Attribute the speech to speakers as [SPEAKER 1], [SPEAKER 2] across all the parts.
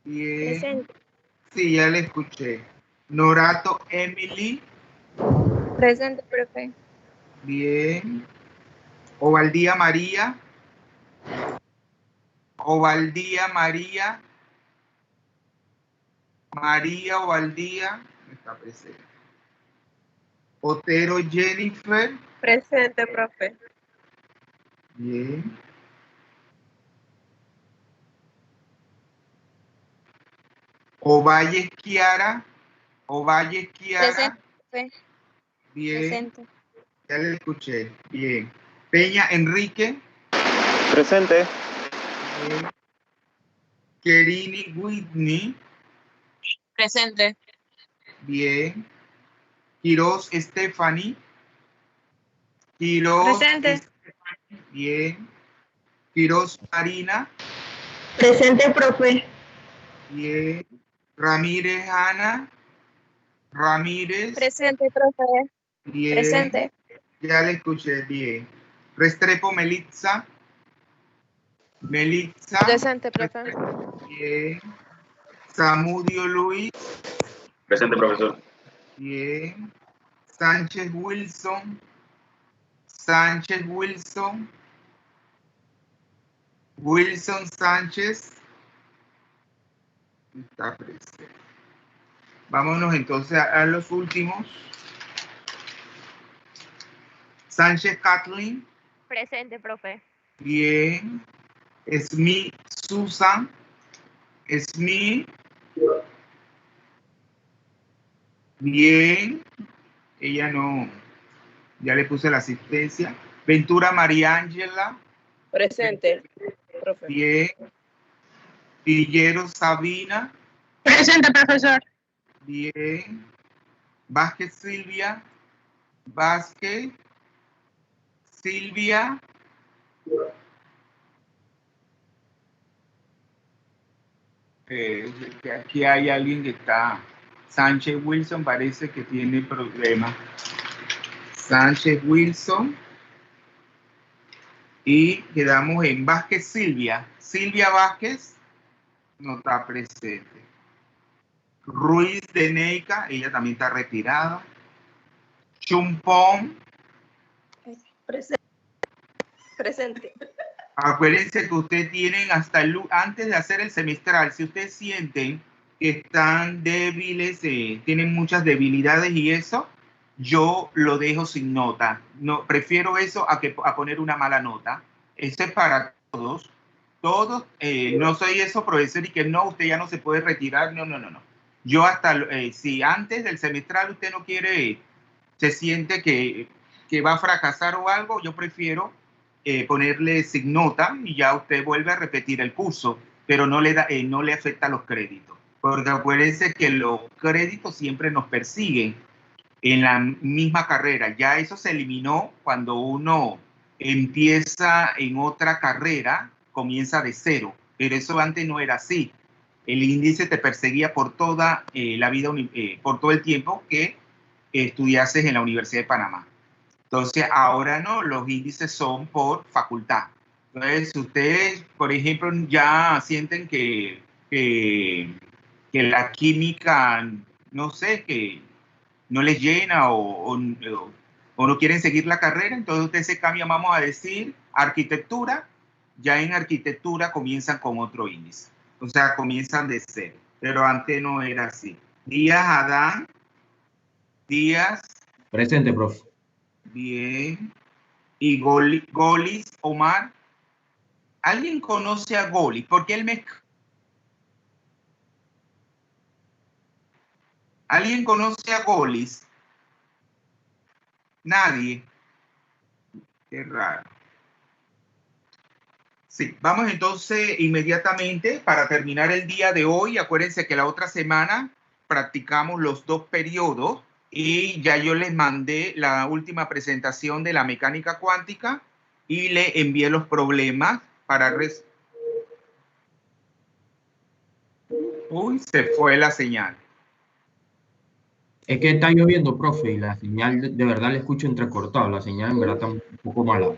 [SPEAKER 1] Bien.
[SPEAKER 2] Presente.
[SPEAKER 1] Sí, ya le escuché. Norato Emily.
[SPEAKER 2] Presente, profe.
[SPEAKER 1] Bien. Ovaldía María. Ovaldía María. María Ovaldía. Está presente. Otero Jennifer.
[SPEAKER 2] Presente, profe.
[SPEAKER 1] Bien. Ovalle Kiara. Ovalle Kiara.
[SPEAKER 2] Presente, profe.
[SPEAKER 1] Bien.
[SPEAKER 2] Presente.
[SPEAKER 1] Ya le escuché. Bien. Peña Enrique.
[SPEAKER 3] Presente.
[SPEAKER 1] Bien. Kerini Whitney.
[SPEAKER 2] Presente.
[SPEAKER 1] Bien. Quiroz Stephanie. Quiroz.
[SPEAKER 2] Presente.
[SPEAKER 1] Bien. Quiroz Marina.
[SPEAKER 2] Presente, profe.
[SPEAKER 1] Bien. Ramírez Ana. Ramírez.
[SPEAKER 2] Presente, profe.
[SPEAKER 1] Bien.
[SPEAKER 2] Presente.
[SPEAKER 1] Ya le escuché. Bien. Restrepo Melitza. Melitza.
[SPEAKER 2] Presente, profe.
[SPEAKER 1] Bien. Zamudio Luis.
[SPEAKER 3] Presente, profesor.
[SPEAKER 1] Bien. Sánchez Wilson. Sánchez Wilson. Wilson Sánchez. Está presente. Vámonos entonces a los últimos. Sánchez Kathleen.
[SPEAKER 2] Presente, profe.
[SPEAKER 1] Bien. Smith Susan. Smith. Bien. Ella no. Ya le puse la asistencia. Ventura María Ángela.
[SPEAKER 2] Presente, profe.
[SPEAKER 1] Bien. Villero Sabina.
[SPEAKER 2] Presente, profesor.
[SPEAKER 1] Bien. Vázquez Silvia. Vázquez. Silvia. Que aquí hay alguien que está. Sánchez Wilson parece que tiene problemas. Sánchez Wilson. Y quedamos en Vázquez Silvia. Silvia Vázquez no está presente. Ruiz de Neica, ella también está retirada. Chumpón.
[SPEAKER 2] Presente. Presente.
[SPEAKER 1] Acuérdense que ustedes tienen hasta antes de hacer el semestral, si ustedes sienten que están débiles, tienen muchas debilidades y eso, yo lo dejo sin nota. No, prefiero eso a poner una mala nota. Eso es para todos. Todos, no soy eso, profesor, y que no, usted ya no se puede retirar. No, no, no, no. Yo hasta, si antes del semestral usted no quiere, se siente que va a fracasar o algo, yo prefiero ponerle sin nota y ya usted vuelve a repetir el curso, pero no le afecta los créditos. Porque acuérdense que los créditos siempre nos persiguen en la misma carrera. Ya eso se eliminó cuando uno empieza en otra carrera, comienza de cero, pero eso antes no era así. El índice te perseguía por toda la vida, por todo el tiempo que estudiases en la Universidad de Panamá. Entonces, ahora no, los índices son por facultad. Entonces, si ustedes, por ejemplo, ya sienten que la química, no sé, que no les llena o no quieren seguir la carrera, entonces ustedes se cambian, vamos a decir, arquitectura, ya en arquitectura comienzan con otro índice. O sea, comienzan de cero, pero antes no era así. Díaz Adán, Díaz.
[SPEAKER 4] Presente, profe.
[SPEAKER 1] Bien. Y Golis Omar. ¿Alguien conoce a Golis? Porque él me... ¿Alguien conoce a Golis? Nadie. Qué raro. Sí, vamos entonces inmediatamente para terminar el día de hoy. Acuérdense que la otra semana practicamos los 2 periodos y ya yo les mandé la última presentación de la mecánica cuántica y le envié los problemas para... Uy, se fue la señal.
[SPEAKER 4] Es que está lloviendo, profe, y la señal de verdad la escucho entrecortada. La señal en verdad está un poco mala.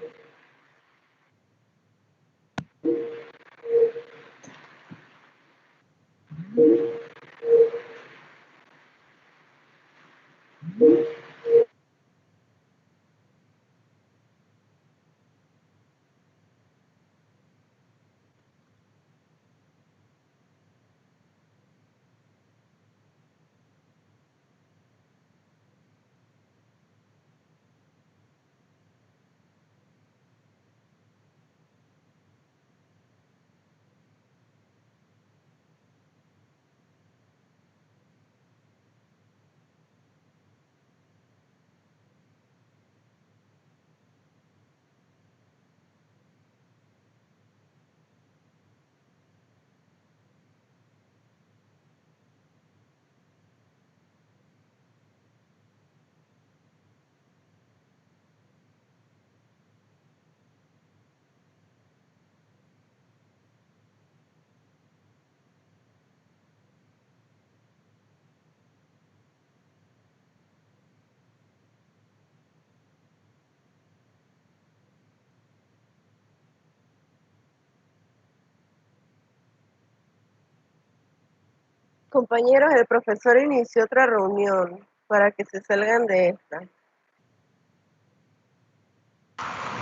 [SPEAKER 2] Compañeros, el profesor inició otra reunión para que se salgan de esta.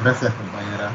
[SPEAKER 5] Gracias, compañera.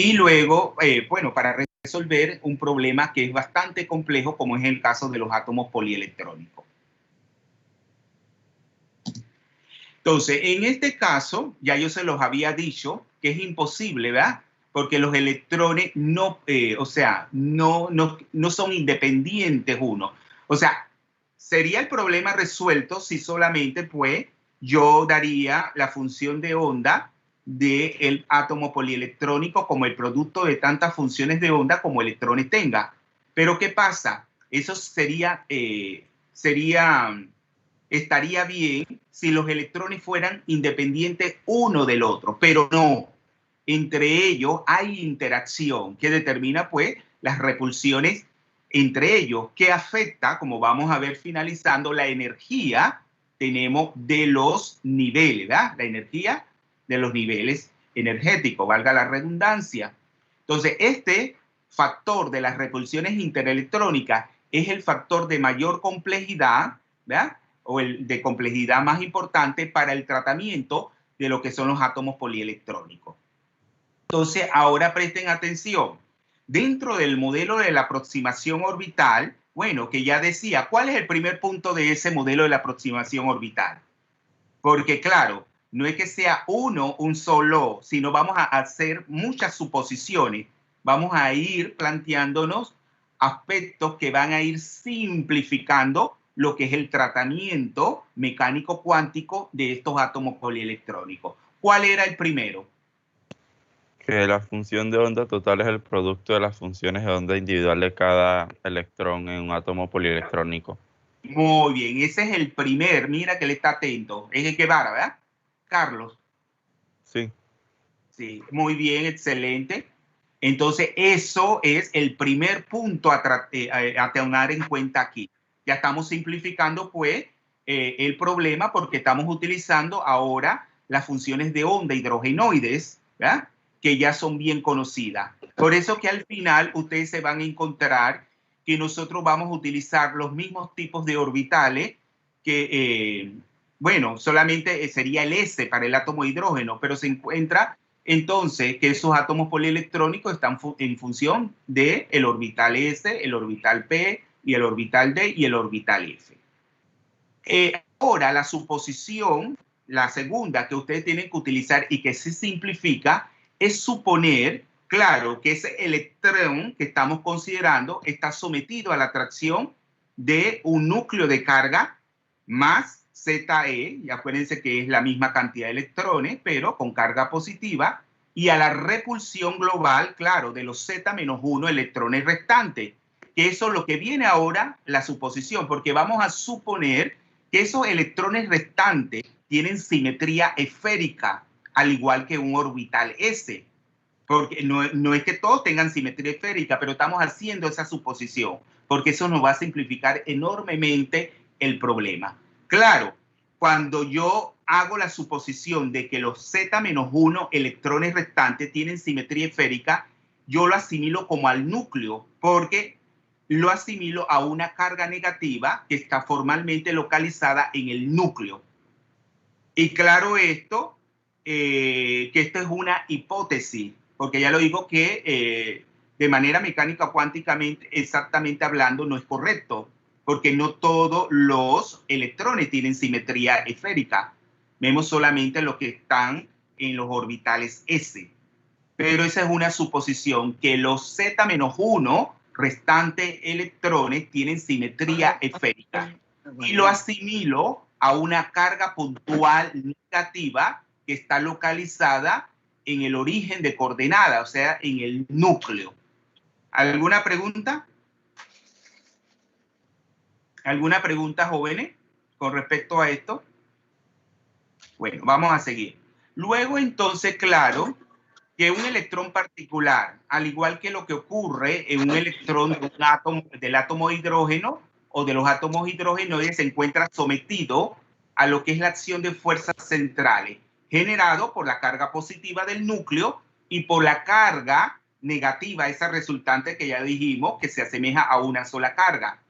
[SPEAKER 1] y luego, bueno, para resolver un problema que es bastante complejo, como es el caso de los átomos polielectrónicos. Entonces, en este caso, ya yo se los había dicho que es imposible, ¿verdad? Porque los electrones no, o sea, no son independientes uno. O sea, sería el problema resuelto si solamente, pues, yo daría la función de onda del átomo polielectrónico como el producto de tantas funciones de onda como electrones tenga. Pero ¿qué pasa? Eso estaría bien si los electrones fueran independientes uno del otro, pero no. Entre ellos hay interacción que determina, pues, las repulsiones entre ellos, que afecta, como vamos a ver finalizando, la energía tenemos de los niveles, ¿verdad? La energía de los niveles energéticos, valga la redundancia. Entonces, este factor de las repulsiones interelectrónicas es el factor de mayor complejidad, ¿verdad? O el de complejidad más importante para el tratamiento de lo que son los átomos polielectrónicos. Entonces, ahora presten atención. Dentro del modelo de la aproximación orbital, bueno, que ya decía, ¿cuál es el primer punto de ese modelo de la aproximación orbital? Porque, claro, no es que sea un solo, sino vamos a hacer muchas suposiciones. Vamos a ir planteándonos aspectos que van a ir simplificando lo que es el tratamiento mecánico cuántico de estos átomos polielectrónicos. ¿Cuál era el primero?
[SPEAKER 6] Que la función de onda total es el producto de las funciones de onda individual de cada electrón en un átomo polielectrónico.
[SPEAKER 1] Muy bien, ese es el primer, mira que él está atento. Es el que va, ¿verdad? Carlos.
[SPEAKER 6] Sí.
[SPEAKER 1] Sí, muy bien, excelente. Entonces, eso es el primer punto a tener en cuenta aquí. Ya estamos simplificando, pues, el problema porque estamos utilizando ahora las funciones de onda hidrogenoides, ¿verdad? Que ya son bien conocidas. Por eso que al final ustedes se van a encontrar que nosotros vamos a utilizar los mismos tipos de orbitales que, bueno, solamente sería el S para el átomo de hidrógeno, pero se encuentra entonces que esos átomos polielectrónicos están en función del orbital S, el orbital P y el orbital D y el orbital F. Ahora la suposición, la segunda que ustedes tienen que utilizar y que se simplifica, es suponer, claro, que ese electrón que estamos considerando está sometido a la atracción de un núcleo de carga más ZE, y acuérdense que es la misma cantidad de electrones, pero con carga positiva, y a la repulsión global, claro, de los Z-1 electrones restantes, que eso es lo que viene ahora, la suposición, porque vamos a suponer que esos electrones restantes tienen simetría esférica, al igual que un orbital S, porque no es que todos tengan simetría esférica, pero estamos haciendo esa suposición, porque eso nos va a simplificar enormemente el problema. Claro, cuando yo hago la suposición de que los Z-1 electrones restantes tienen simetría esférica, yo lo asimilo como al núcleo, porque lo asimilo a una carga negativa que está formalmente localizada en el núcleo. Y claro que esto es una hipótesis, porque ya lo digo que de manera mecánica cuánticamente, exactamente hablando, no es correcto, porque no todos los electrones tienen simetría esférica. Vemos solamente los que están en los orbitales S. Pero esa es una suposición, que los Z-1 restantes electrones tienen simetría esférica. Y lo asimilo a una carga puntual negativa que está localizada en el origen de coordenada, o sea, en el núcleo. ¿Alguna pregunta? ¿Alguna pregunta, jóvenes, con respecto a esto? Bueno, vamos a seguir. Luego, entonces, claro, que un electrón particular, al igual que lo que ocurre en un electrón de un átomo, del átomo de hidrógeno o de los átomos hidrogenoides, se encuentra sometido a lo que es la acción de fuerzas centrales, generado por la carga positiva del núcleo y por la carga negativa, esa resultante que ya dijimos que se asemeja a una sola carga,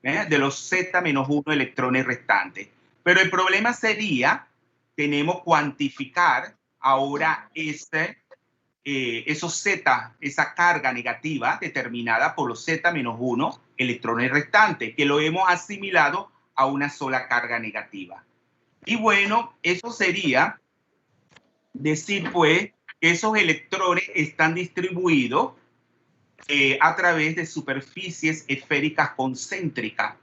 [SPEAKER 1] de los Z-1 electrones restantes. Pero el problema sería, tenemos que cuantificar ahora esos Z, esa carga negativa determinada por los Z-1 electrones restantes, que lo hemos asimilado a una sola carga negativa. Y bueno, eso sería decir, pues, que esos electrones están distribuidos a través de superficies esféricas concéntricas.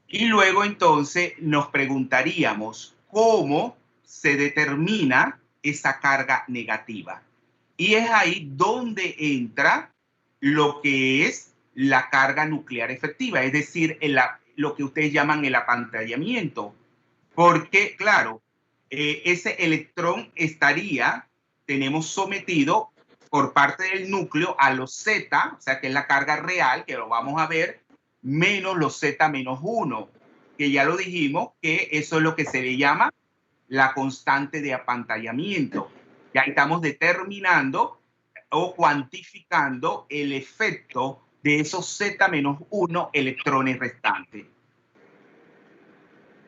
[SPEAKER 1] Y luego entonces nos preguntaríamos cómo se determina esa carga negativa. Y es ahí donde entra lo que es la carga nuclear efectiva, es decir, lo que ustedes llaman el apantallamiento. Porque, claro, ese electrón tenemos sometido por parte del núcleo a los Z, o sea que es la carga real, que lo vamos a ver, menos los Z-1, que ya lo dijimos, que eso es lo que se le llama la constante de apantallamiento. Ya estamos determinando o cuantificando el efecto de esos Z-1 electrones restantes.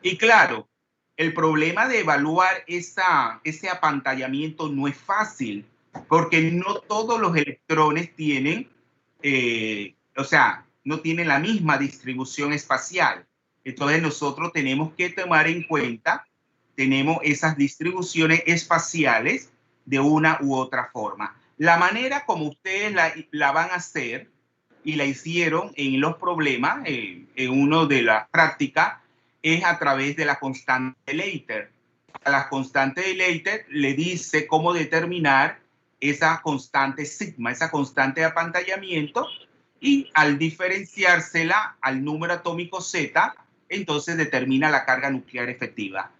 [SPEAKER 1] Y claro, el problema de evaluar ese apantallamiento no es fácil, porque no todos los electrones tienen, no tienen la misma distribución espacial. Entonces nosotros tenemos que tomar en cuenta, tenemos esas distribuciones espaciales de una u otra forma. La manera como ustedes la van a hacer, y la hicieron en los problemas, en uno de las prácticas, es a través de la constante de Leiter. A la constante de Leiter le dice cómo determinar esa constante sigma, esa constante de apantallamiento, y al diferenciársela al número atómico Z, entonces determina la carga nuclear efectiva.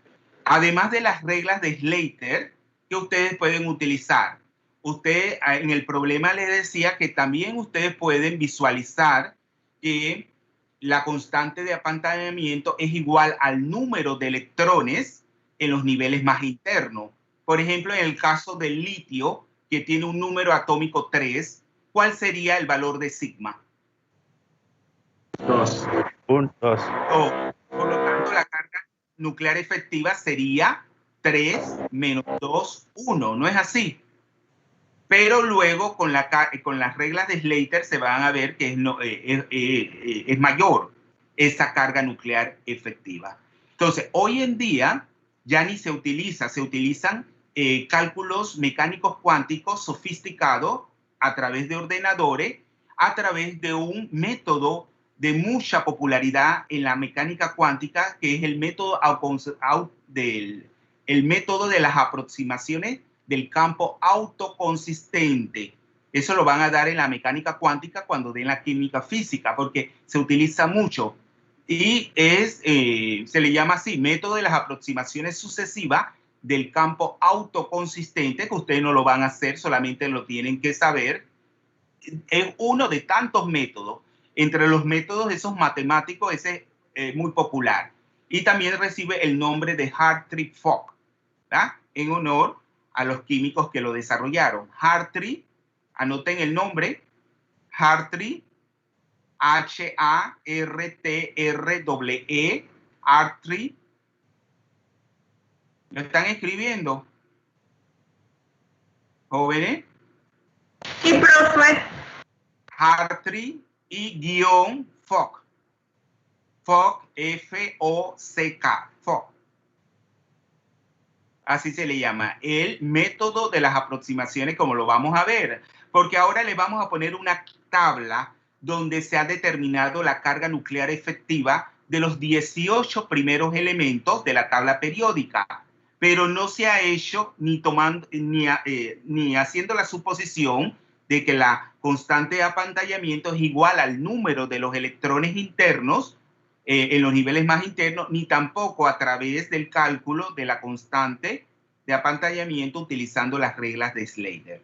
[SPEAKER 1] Además de las reglas de Slater que ustedes pueden utilizar. Usted en el problema les decía que también ustedes pueden visualizar que la constante de apantallamiento es igual al número de electrones en los niveles más internos. Por ejemplo, en el caso del litio, que tiene un número atómico 3, ¿cuál sería el valor de sigma?
[SPEAKER 4] 2.
[SPEAKER 6] 2.
[SPEAKER 1] Por lo tanto, la carga nuclear efectiva sería 3 menos 2, 1. ¿No es así? Pero luego con las reglas de Slater se van a ver que es mayor esa carga nuclear efectiva. Entonces, hoy en día ya ni se utilizan cálculos mecánicos cuánticos sofisticados a través de ordenadores, a través de un método de mucha popularidad en la mecánica cuántica, que es el método de las aproximaciones del campo autoconsistente. Eso lo van a dar en la mecánica cuántica cuando den la química física, porque se utiliza mucho. Y se le llama así, método de las aproximaciones sucesivas del campo autoconsistente, que ustedes no lo van a hacer, solamente lo tienen que saber. Es uno de tantos métodos. Entre los métodos esos matemáticos, ese es muy popular. Y también recibe el nombre de Hartree-Fock, ¿verdad? En honor a los químicos que lo desarrollaron. Hartree, anoten el nombre, Hartree, H-A-R-T-R-E-E, Hartree. ¿Lo están escribiendo, jóvenes?
[SPEAKER 7] Sí, profe.
[SPEAKER 1] Hartree y guión Fock. Fock, F-O-C-K, Fock. Así se le llama, el método de las aproximaciones, como lo vamos a ver. Porque ahora le vamos a poner una tabla donde se ha determinado la carga nuclear efectiva de los 18 primeros elementos de la tabla periódica. Pero no se ha hecho ni haciendo la suposición de que la constante de apantallamiento es igual al número de los electrones internos en los niveles más internos, ni tampoco a través del cálculo de la constante de apantallamiento utilizando las reglas de Slater.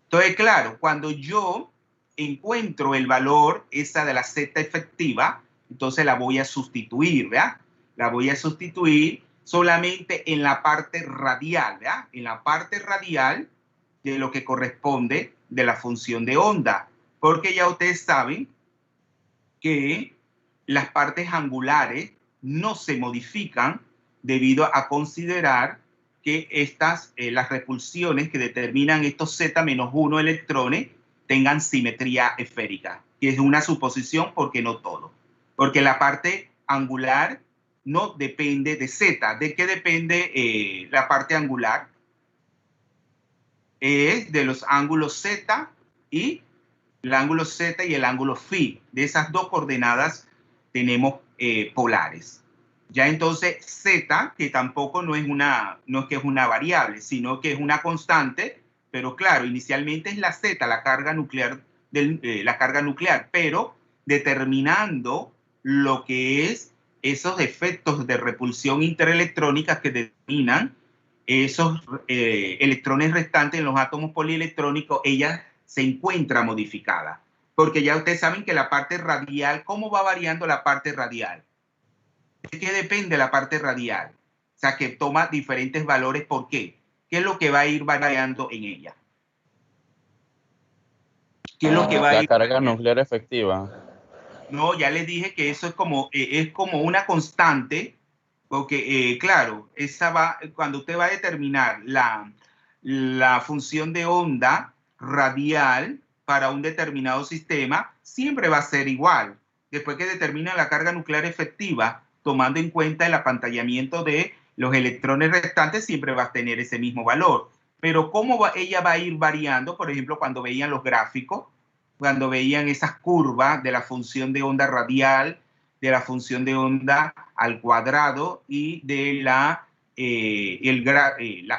[SPEAKER 1] Entonces, claro, cuando yo encuentro el valor esa de la Z efectiva, entonces la voy a sustituir, ¿verdad? La voy a sustituir solamente en la parte radial, ¿verdad? En la parte radial de lo que corresponde de la función de onda, porque ya ustedes saben que las partes angulares no se modifican debido a considerar que las repulsiones que determinan estos Z-1 electrones tengan simetría esférica, que es una suposición porque no todo. Porque la parte angular no depende de Z. ¿De qué depende la parte angular? Es de los ángulos Z y el ángulo Z y el ángulo phi. De esas dos coordenadas tenemos polares. Ya entonces Z, que tampoco no es que es una variable, sino que es una constante, pero claro, inicialmente es la Z, la carga nuclear, pero determinando lo que es esos efectos de repulsión interelectrónica que determinan esos electrones restantes en los átomos polielectrónicos, ella se encuentra modificada. Porque ya ustedes saben que la parte radial, ¿cómo va variando la parte radial? ¿De qué depende la parte radial? O sea, que toma diferentes valores. ¿Por qué? ¿Qué es lo que va a ir variando en ella? ¿Qué es lo que va a ir?
[SPEAKER 6] La carga nuclear efectiva.
[SPEAKER 1] No, ya les dije que eso es como una constante, porque claro, cuando usted va a determinar la función de onda radial para un determinado sistema, siempre va a ser igual. Después que determina la carga nuclear efectiva, tomando en cuenta el apantallamiento de los electrones restantes, siempre va a tener ese mismo valor. Pero cómo ella va a ir variando, por ejemplo, cuando veían los gráficos, cuando veían esas curvas de la función de onda radial, de la función de onda al cuadrado y de la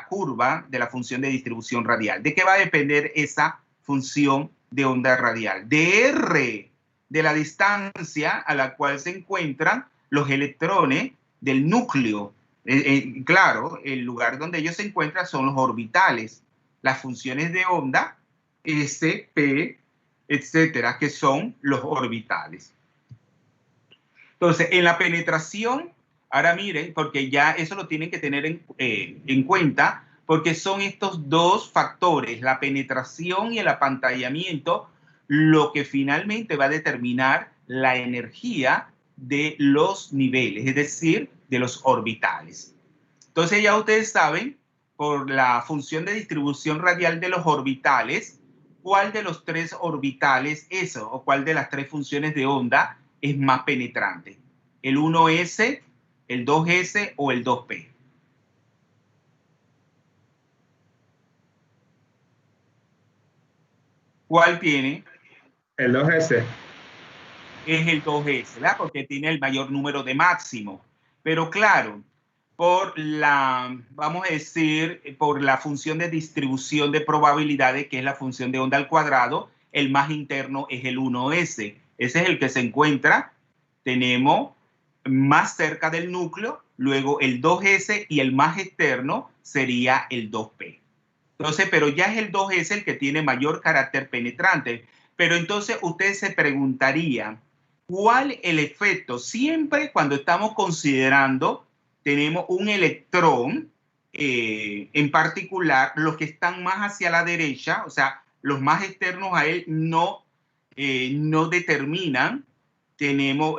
[SPEAKER 1] curva de la función de distribución radial. ¿De qué va a depender esa función de onda radial? De R, de la distancia a la cual se encuentran los electrones del núcleo. Claro, el lugar donde ellos se encuentran son los orbitales. Las funciones de onda, S, P, etcétera, que son los orbitales. Entonces, en la penetración, ahora miren, porque ya eso lo tienen que tener en cuenta, porque son estos dos factores, la penetración y el apantallamiento, lo que finalmente va a determinar la energía de los niveles, es decir, de los orbitales. Entonces ya ustedes saben, por la función de distribución radial de los orbitales, cuál de los tres orbitales o cuál de las tres funciones de onda es más penetrante. El 1s, el 2s o el 2p. ¿Cuál tiene?
[SPEAKER 8] El 2S.
[SPEAKER 1] Es el 2s, ¿verdad? Porque tiene el mayor número de máximo. Pero claro, vamos a decir, por la función de distribución de probabilidades, que es la función de onda al cuadrado, el más interno es el 1s. Ese es el que se encuentra, tenemos más cerca del núcleo, luego el 2s y el más externo sería el 2p. Entonces, pero ya es el 2s el que tiene mayor carácter penetrante. Pero entonces ustedes se preguntarían, ¿cuál es el efecto? Siempre cuando estamos considerando, tenemos un electrón, en particular, los que están más hacia la derecha, o sea, los más externos a él no determinan, tenemos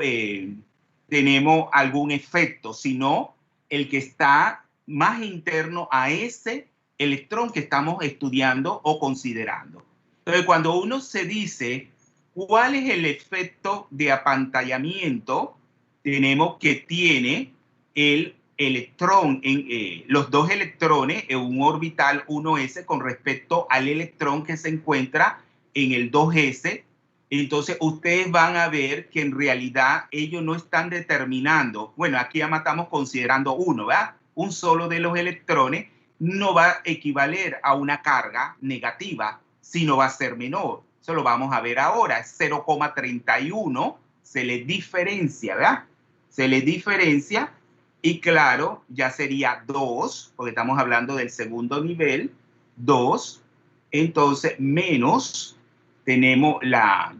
[SPEAKER 1] algún efecto, sino el que está más interno a ese electrón que estamos estudiando o considerando. Entonces, cuando uno se dice cuál es el efecto de apantallamiento, tenemos que tiene el electrón, los dos electrones en un orbital 1s con respecto al electrón que se encuentra en el 2s. Entonces ustedes van a ver que en realidad ellos no están determinando, bueno, aquí ya estamos considerando uno, ¿verdad? Un solo de los electrones no va a equivaler a una carga negativa, sino va a ser menor. Eso lo vamos a ver ahora, 0,31 se le diferencia, ¿verdad? Se le diferencia y claro, ya sería 2, porque estamos hablando del segundo nivel, 2, entonces menos, tenemos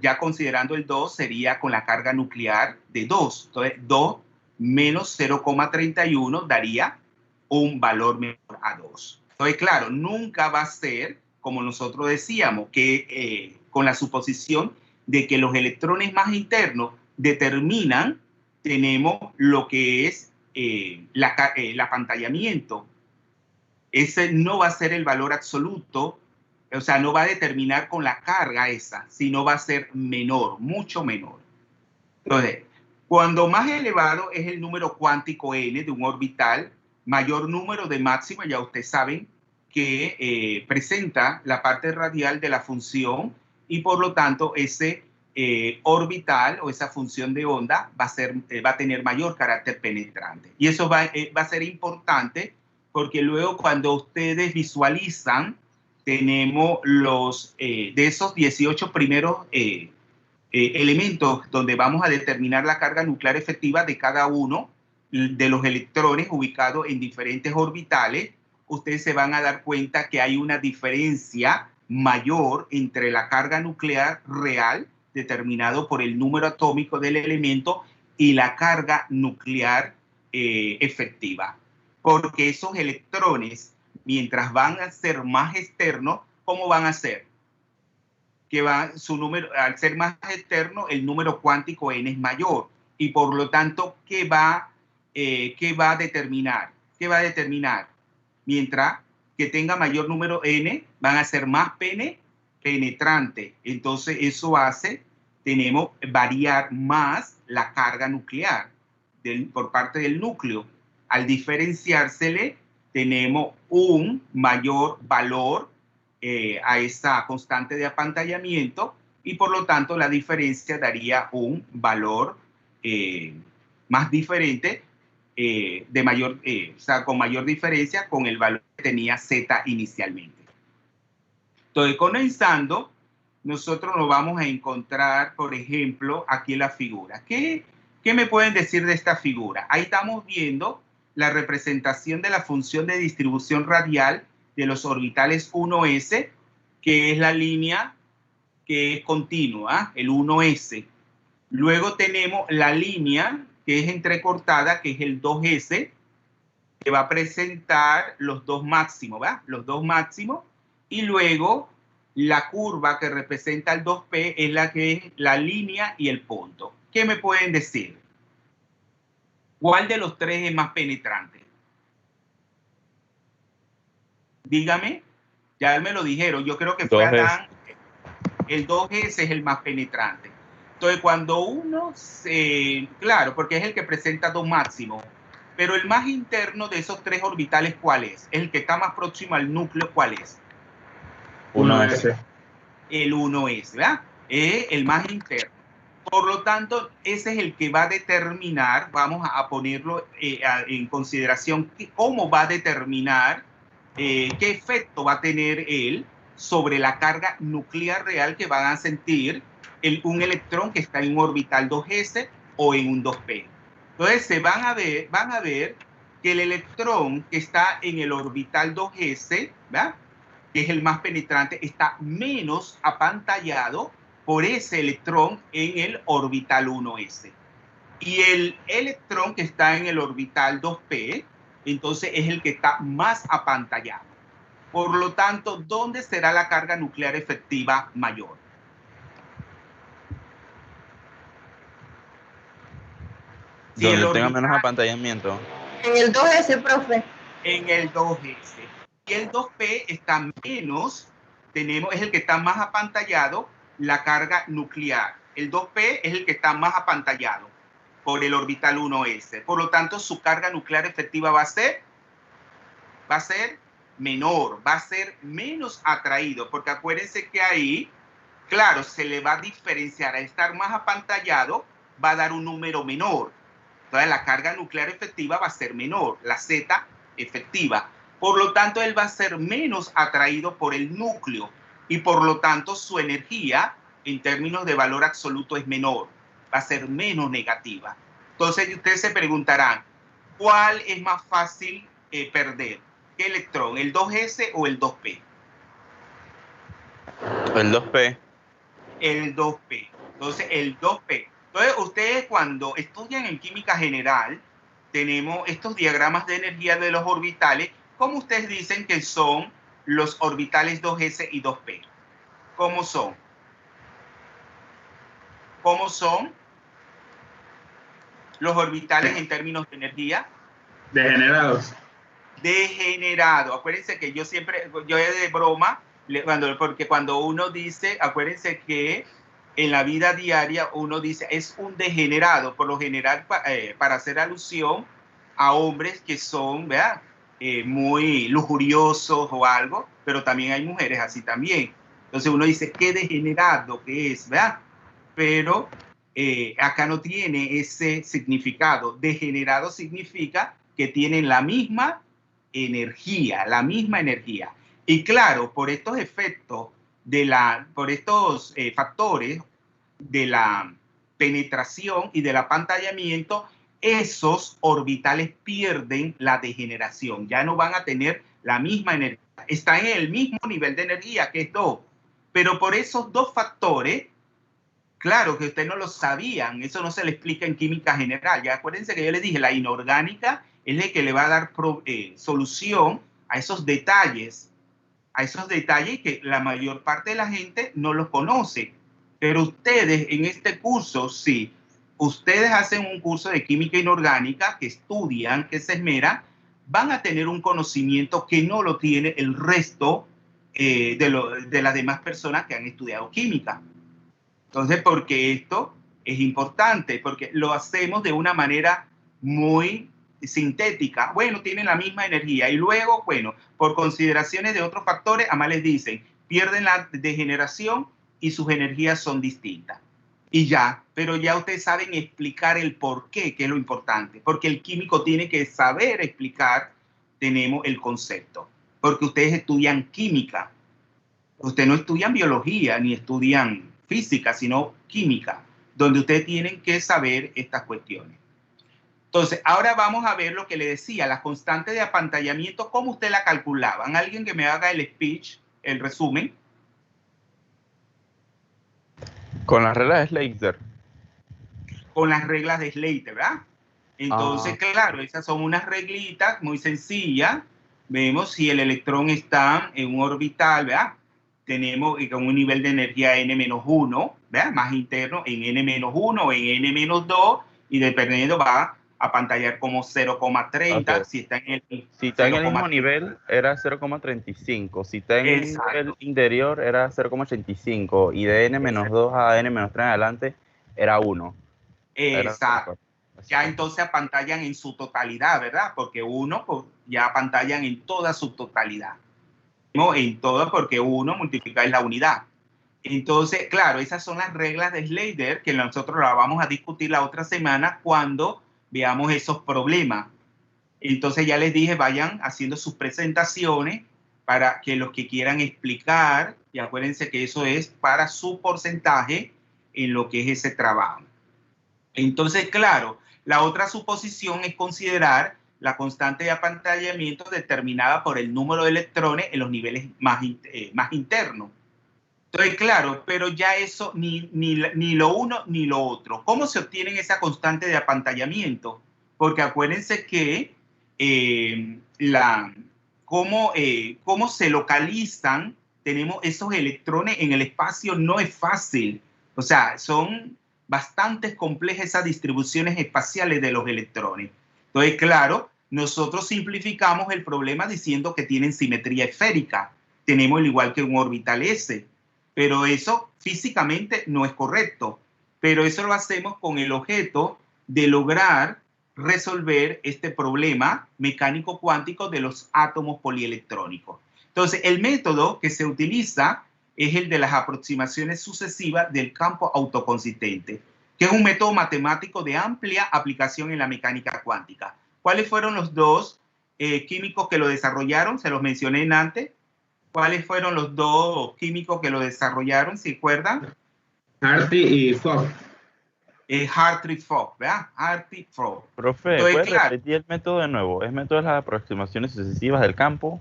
[SPEAKER 1] ya considerando el 2 sería con la carga nuclear de 2, entonces 2 menos 0,31 daría un valor menor a 2. Entonces claro, nunca va a ser como nosotros decíamos, que con la suposición de que los electrones más internos determinan, tenemos lo que es el apantallamiento ese no va a ser el valor absoluto, o sea, no va a determinar con la carga esa, sino va a ser menor, mucho menor. Entonces, cuando más elevado es el número cuántico n de un orbital, mayor número de máxima, ya ustedes saben que presenta la parte radial de la función y por lo tanto ese orbital o esa función de onda va a tener mayor carácter penetrante. Y eso va a ser importante porque luego cuando ustedes visualizan, tenemos de esos 18 primeros elementos donde vamos a determinar la carga nuclear efectiva de cada uno de los electrones ubicados en diferentes orbitales, ustedes se van a dar cuenta que hay una diferencia mayor entre la carga nuclear real, determinado por el número atómico del elemento, y la carga nuclear efectiva. Porque esos electrones, mientras van a ser más externos, ¿cómo van a ser? Que su número, al ser más externo, el número cuántico n es mayor. Y por lo tanto, ¿qué va a determinar? ¿Qué va a determinar? Mientras que tenga mayor número n, van a ser más penetrante. Entonces, eso hace, tenemos variar más la carga nuclear por parte del núcleo. Al diferenciársele, tenemos un mayor valor a esa constante de apantallamiento y por lo tanto la diferencia daría un valor más diferente, o sea, con mayor diferencia con el valor que tenía Z inicialmente. Entonces, condensando, nosotros nos vamos a encontrar, por ejemplo, aquí en la figura. ¿Qué me pueden decir de esta figura? Ahí estamos viendo la representación de la función de distribución radial de los orbitales 1s, que es la línea que es continua, el 1s. Luego tenemos la línea que es entrecortada, que es el 2s, que va a presentar los dos máximos, ¿verdad? Los dos máximos. Y luego la curva que representa el 2p es la que es la línea y el punto. ¿Qué me pueden decir? ¿Cuál de los tres es más penetrante? Dígame, ya me lo dijeron, yo creo que fue Adán. El 2S es el más penetrante. Entonces, cuando uno claro, porque es el que presenta dos máximos, pero el más interno de esos tres orbitales, ¿cuál es? El que está más próximo al núcleo, ¿cuál es?
[SPEAKER 3] 1s.
[SPEAKER 1] El 1s, ¿verdad? Es el más interno. Por lo tanto, ese es el que va a determinar, vamos a ponerlo en consideración, cómo va a determinar qué efecto va a tener él sobre la carga nuclear real que van a sentir un electrón que está en un orbital 2s o en un 2p. Entonces, van a ver que el electrón que está en el orbital 2s, ¿verdad?, que es el más penetrante, está menos apantallado por ese electrón en el orbital 1s. Y el electrón que está en el orbital 2p, entonces es el que está más apantallado. Por lo tanto, ¿dónde será la carga nuclear efectiva mayor?
[SPEAKER 6] Donde tenga menos apantallamiento.
[SPEAKER 7] En el 2S, profe.
[SPEAKER 1] En el 2s. Y el 2p está menos, es el que está más apantallado, la carga nuclear. El 2p es el que está más apantallado por el orbital 1s. Por lo tanto, su carga nuclear efectiva va a ser menor, va a ser menos atraído, porque acuérdense que ahí, claro, se le va a diferenciar. Al estar más apantallado, va a dar un número menor. Entonces, la carga nuclear efectiva va a ser menor, la Z efectiva. Por lo tanto, él va a ser menos atraído por el núcleo y por lo tanto su energía en términos de valor absoluto es menor, va a ser menos negativa. Entonces ustedes se preguntarán, ¿cuál es más fácil perder? ¿Qué electrón? ¿El 2s o el 2p?
[SPEAKER 6] El 2p.
[SPEAKER 1] El 2p. Entonces el 2p. Entonces ustedes cuando estudian en química general, tenemos estos diagramas de energía de los orbitales. ¿Cómo ustedes dicen que son los orbitales 2s y 2p? ¿Cómo son? ¿Cómo son los orbitales en términos de energía?
[SPEAKER 3] Degenerados.
[SPEAKER 1] degenerado. Acuérdense que yo de broma, porque cuando uno dice, acuérdense que en la vida diaria uno dice es un degenerado, por lo general para hacer alusión a hombres que son, ¿verdad? Muy lujuriosos o algo, pero también hay mujeres así también. Entonces uno dice, qué degenerado que es, ¿verdad? Pero acá no tiene ese significado. Degenerado significa que tienen la misma energía. Y claro, por estos efectos, por estos factores de la penetración y del apantallamiento, esos orbitales pierden la degeneración. Ya no van a tener la misma energía. Están en el mismo nivel de energía, que es 2. Pero por esos 2 factores, claro que ustedes no lo sabían, eso no se le explica en química general. Ya acuérdense que yo les dije, la inorgánica es la que le va a dar solución a esos detalles que la mayor parte de la gente no los conoce. Pero ustedes en este curso, sí, ustedes hacen un curso de química inorgánica, que estudian, que se esmeran, van a tener un conocimiento que no lo tiene el resto de las demás personas que han estudiado química. Entonces, porque esto es importante, porque lo hacemos de una manera muy sintética. Bueno, tienen la misma energía y luego, bueno, por consideraciones de otros factores, además les dicen, pierden la degeneración y sus energías son distintas. Y ya, pero ya ustedes saben explicar el por qué, que es lo importante, porque el químico tiene que saber explicar, tenemos el concepto, porque ustedes estudian química, ustedes no estudian biología ni estudian física, sino química, donde ustedes tienen que saber estas cuestiones. Entonces, ahora vamos a ver lo que le decía, la constante de apantallamiento, ¿cómo usted la calculaban? Alguien que me haga el speech, el resumen.
[SPEAKER 6] Con las reglas de Slater.
[SPEAKER 1] Con las reglas de Slater, ¿verdad? Entonces, claro, esas son unas reglitas muy sencillas. Vemos si el electrón está en un orbital, ¿verdad? Tenemos con un nivel de energía N-1, ¿verdad? Más interno, en N-1 o en N-2, y dependiendo va a pantallar como 0,30. Okay. Si está en
[SPEAKER 6] el mismo nivel, era 0,35. Si está en el nivel interior, era 0,85. Y de N-2 a N-3 en adelante, era 1.
[SPEAKER 1] Exacto. Ya entonces apantallan en su totalidad, ¿verdad? Porque 1 pues, ya apantallan en toda su totalidad. No, en todo, porque 1 multiplicáis la unidad. Entonces, claro, esas son las reglas de Slater que nosotros las vamos a discutir la otra semana cuando veamos esos problemas. Entonces ya les dije, vayan haciendo sus presentaciones para que los que quieran explicar, y acuérdense que eso es para su porcentaje en lo que es ese trabajo. Entonces, claro, la otra suposición es considerar la constante de apantallamiento determinada por el número de electrones en los niveles más internos. Entonces, claro, pero ya eso ni lo uno ni lo otro. ¿Cómo se obtienen esa constante de apantallamiento? Porque acuérdense que cómo se localizan, tenemos esos electrones en el espacio, no es fácil. O sea, son bastante complejas esas distribuciones espaciales de los electrones. Entonces, claro, nosotros simplificamos el problema diciendo que tienen simetría esférica. Tenemos el igual que un orbital S. Pero eso físicamente no es correcto. Pero eso lo hacemos con el objeto de lograr resolver este problema mecánico cuántico de los átomos polielectrónicos. Entonces, el método que se utiliza es el de las aproximaciones sucesivas del campo autoconsistente, que es un método matemático de amplia aplicación en la mecánica cuántica. ¿Cuáles fueron los 2 químicos que lo desarrollaron? Se los mencioné antes. ¿Cuáles fueron los 2 químicos que lo desarrollaron? ¿Se acuerdan?
[SPEAKER 3] Hartree y Fock.
[SPEAKER 1] Hartree y Fock, ¿verdad? Hartree y Fock.
[SPEAKER 6] Profe, ¿puedes repetir el método de nuevo? ¿Es método de las aproximaciones sucesivas del campo?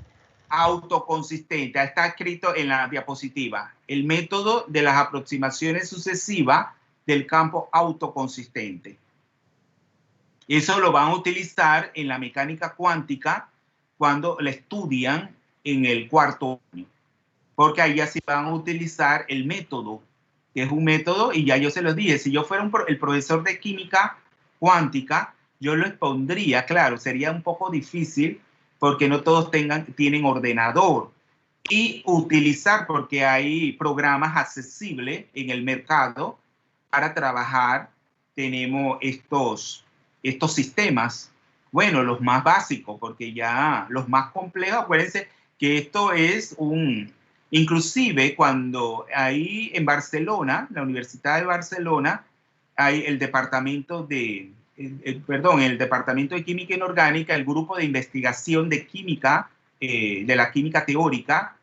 [SPEAKER 1] Autoconsistente. Está escrito en la diapositiva. El método de las aproximaciones sucesivas del campo autoconsistente. Eso lo van a utilizar en la mecánica cuántica cuando la estudian en el 4º año, porque ahí ya sí van a utilizar el método, que es un método, y ya yo se los dije, si yo fuera el profesor de química cuántica, yo lo expondría, claro, sería un poco difícil porque no todos tienen ordenador. Y utilizar, porque hay programas accesibles en el mercado para trabajar. Tenemos estos sistemas, bueno, los más básicos, porque ya los más complejos, acuérdense que esto es inclusive cuando ahí en Barcelona, la Universidad de Barcelona, hay el departamento el departamento de química inorgánica, el grupo de investigación de química, de la química teórica,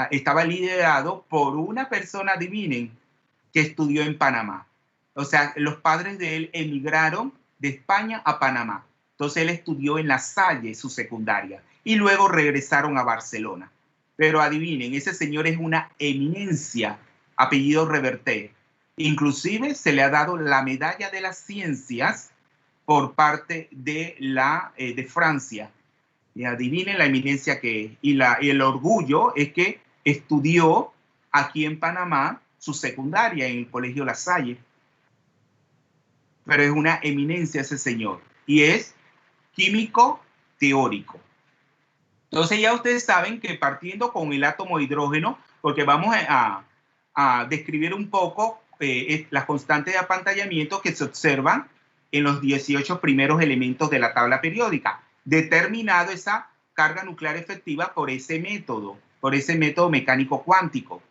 [SPEAKER 1] estaba liderado por una persona, adivinen, que estudió en Panamá. O sea, los padres de él emigraron de España a Panamá. Entonces él estudió en La Salle, su secundaria, y luego regresaron a Barcelona. Pero adivinen, ese señor es una eminencia, apellido Reverté. Inclusive se le ha dado la medalla de las ciencias por parte de Francia. Y adivinen la eminencia que es. Y el orgullo es que estudió aquí en Panamá su secundaria en el Colegio La Salle. Pero es una eminencia ese señor. Y es químico teórico. Entonces ya ustedes saben que partiendo con el átomo de hidrógeno, porque vamos a describir un poco las constantes de apantallamiento que se observan en los 18 primeros elementos de la tabla periódica, determinado esa carga nuclear efectiva por ese método mecánico cuántico.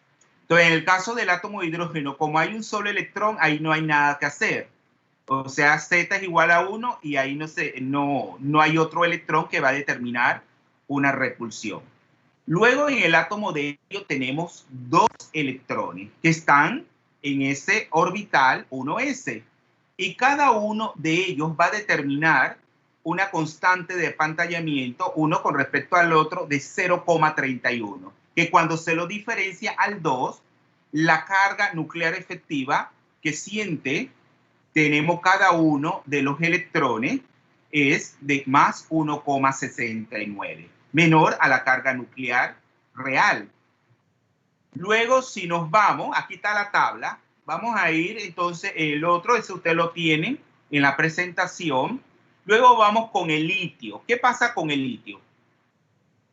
[SPEAKER 1] Entonces, en el caso del átomo de hidrógeno, como hay un solo electrón, ahí no hay nada que hacer. O sea, Z es igual a 1 y ahí no hay otro electrón que va a determinar una repulsión. Luego, en el átomo de helio tenemos 2 electrones que están en ese orbital 1s. Y cada uno de ellos va a determinar una constante de apantallamiento, uno con respecto al otro, de 0,31, que cuando se lo diferencia al 2, la carga nuclear efectiva que siente, tenemos cada uno de los electrones, es de más 1,69, menor a la carga nuclear real. Luego, si nos vamos, aquí está la tabla, vamos a ir, entonces, el otro, ese usted lo tienen en la presentación. Luego vamos con el litio. ¿Qué pasa con el litio?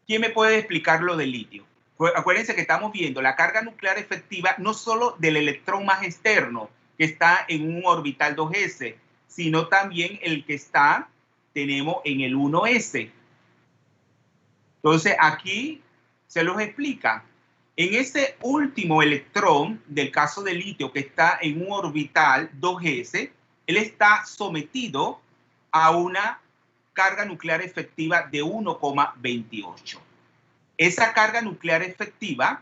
[SPEAKER 1] ¿Quién me puede explicar lo del litio? Acuérdense que estamos viendo la carga nuclear efectiva no solo del electrón más externo, que está en un orbital 2s, sino también el que tenemos en el 1s. Entonces, aquí se los explica. En ese último electrón, del caso del litio, que está en un orbital 2s, él está sometido a una carga nuclear efectiva de 1,28. Esa carga nuclear efectiva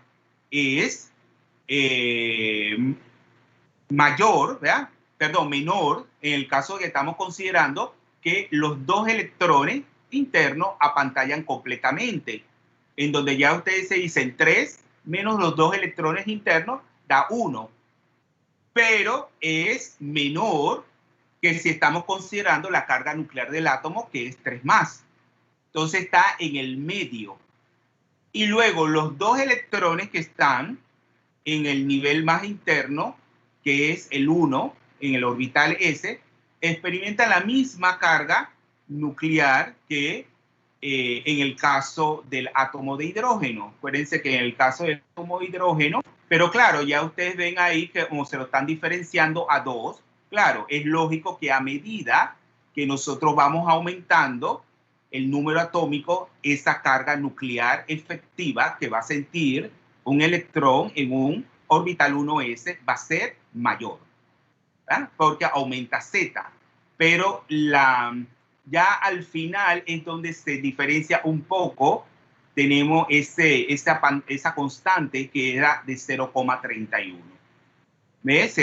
[SPEAKER 1] es menor en el caso que estamos considerando que los 2 electrones internos apantallan completamente, en donde ya ustedes se dicen 3 menos los 2 electrones internos da 1, pero es menor que si estamos considerando la carga nuclear del átomo, que es 3 más. Entonces está en el medio. Y luego los 2 electrones que están en el nivel más interno, que es el 1, en el orbital S, experimentan la misma carga nuclear que en el caso del átomo de hidrógeno. Acuérdense que en el caso del átomo de hidrógeno, pero claro, ya ustedes ven ahí que como se lo están diferenciando a 2, claro, es lógico que a medida que nosotros vamos aumentando el número atómico, esa carga nuclear efectiva que va a sentir un electrón en un orbital 1s va a ser mayor, ¿verdad? Porque aumenta Z. Pero ya al final es donde se diferencia un poco, tenemos esa constante que era de 0,31. ¿Ves?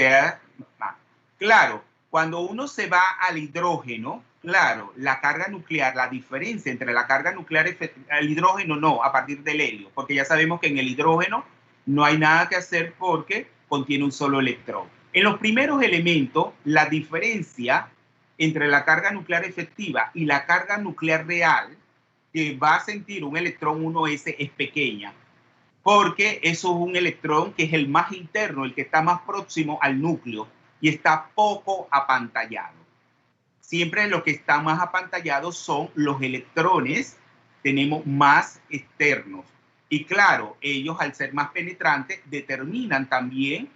[SPEAKER 1] Claro, cuando uno se va al hidrógeno, claro, la carga nuclear, la diferencia entre la carga nuclear el hidrógeno no, a partir del helio, porque ya sabemos que en el hidrógeno no hay nada que hacer porque contiene un solo electrón. En los primeros elementos, la diferencia entre la carga nuclear efectiva y la carga nuclear real que va a sentir un electrón 1s es pequeña, porque eso es un electrón que es el más interno, el que está más próximo al núcleo y está poco apantallado. Siempre lo que está más apantallado son los electrones tenemos más externos. Y claro, ellos al ser más penetrantes determinan también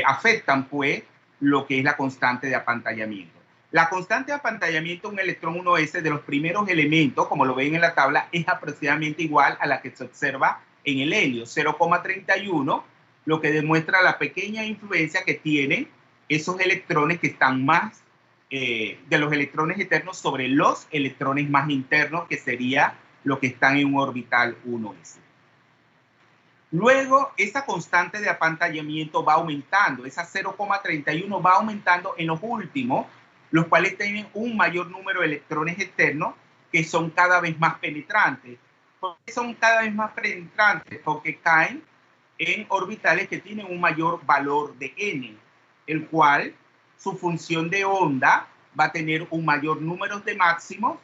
[SPEAKER 1] afectan pues lo que es la constante de apantallamiento. La constante de apantallamiento de un electrón 1s de los primeros elementos, como lo ven en la tabla, es aproximadamente igual a la que se observa en el helio, 0,31, lo que demuestra la pequeña influencia que tienen esos electrones que están más de los electrones externos sobre los electrones más internos, que sería lo que están en un orbital 1s. Luego, esa constante de apantallamiento va aumentando, esa 0,31 va aumentando en los últimos, los cuales tienen un mayor número de electrones externos que son cada vez más penetrantes. ¿Por qué son cada vez más penetrantes? Porque caen en orbitales que tienen un mayor valor de n, el cual su función de onda va a tener un mayor número de máximos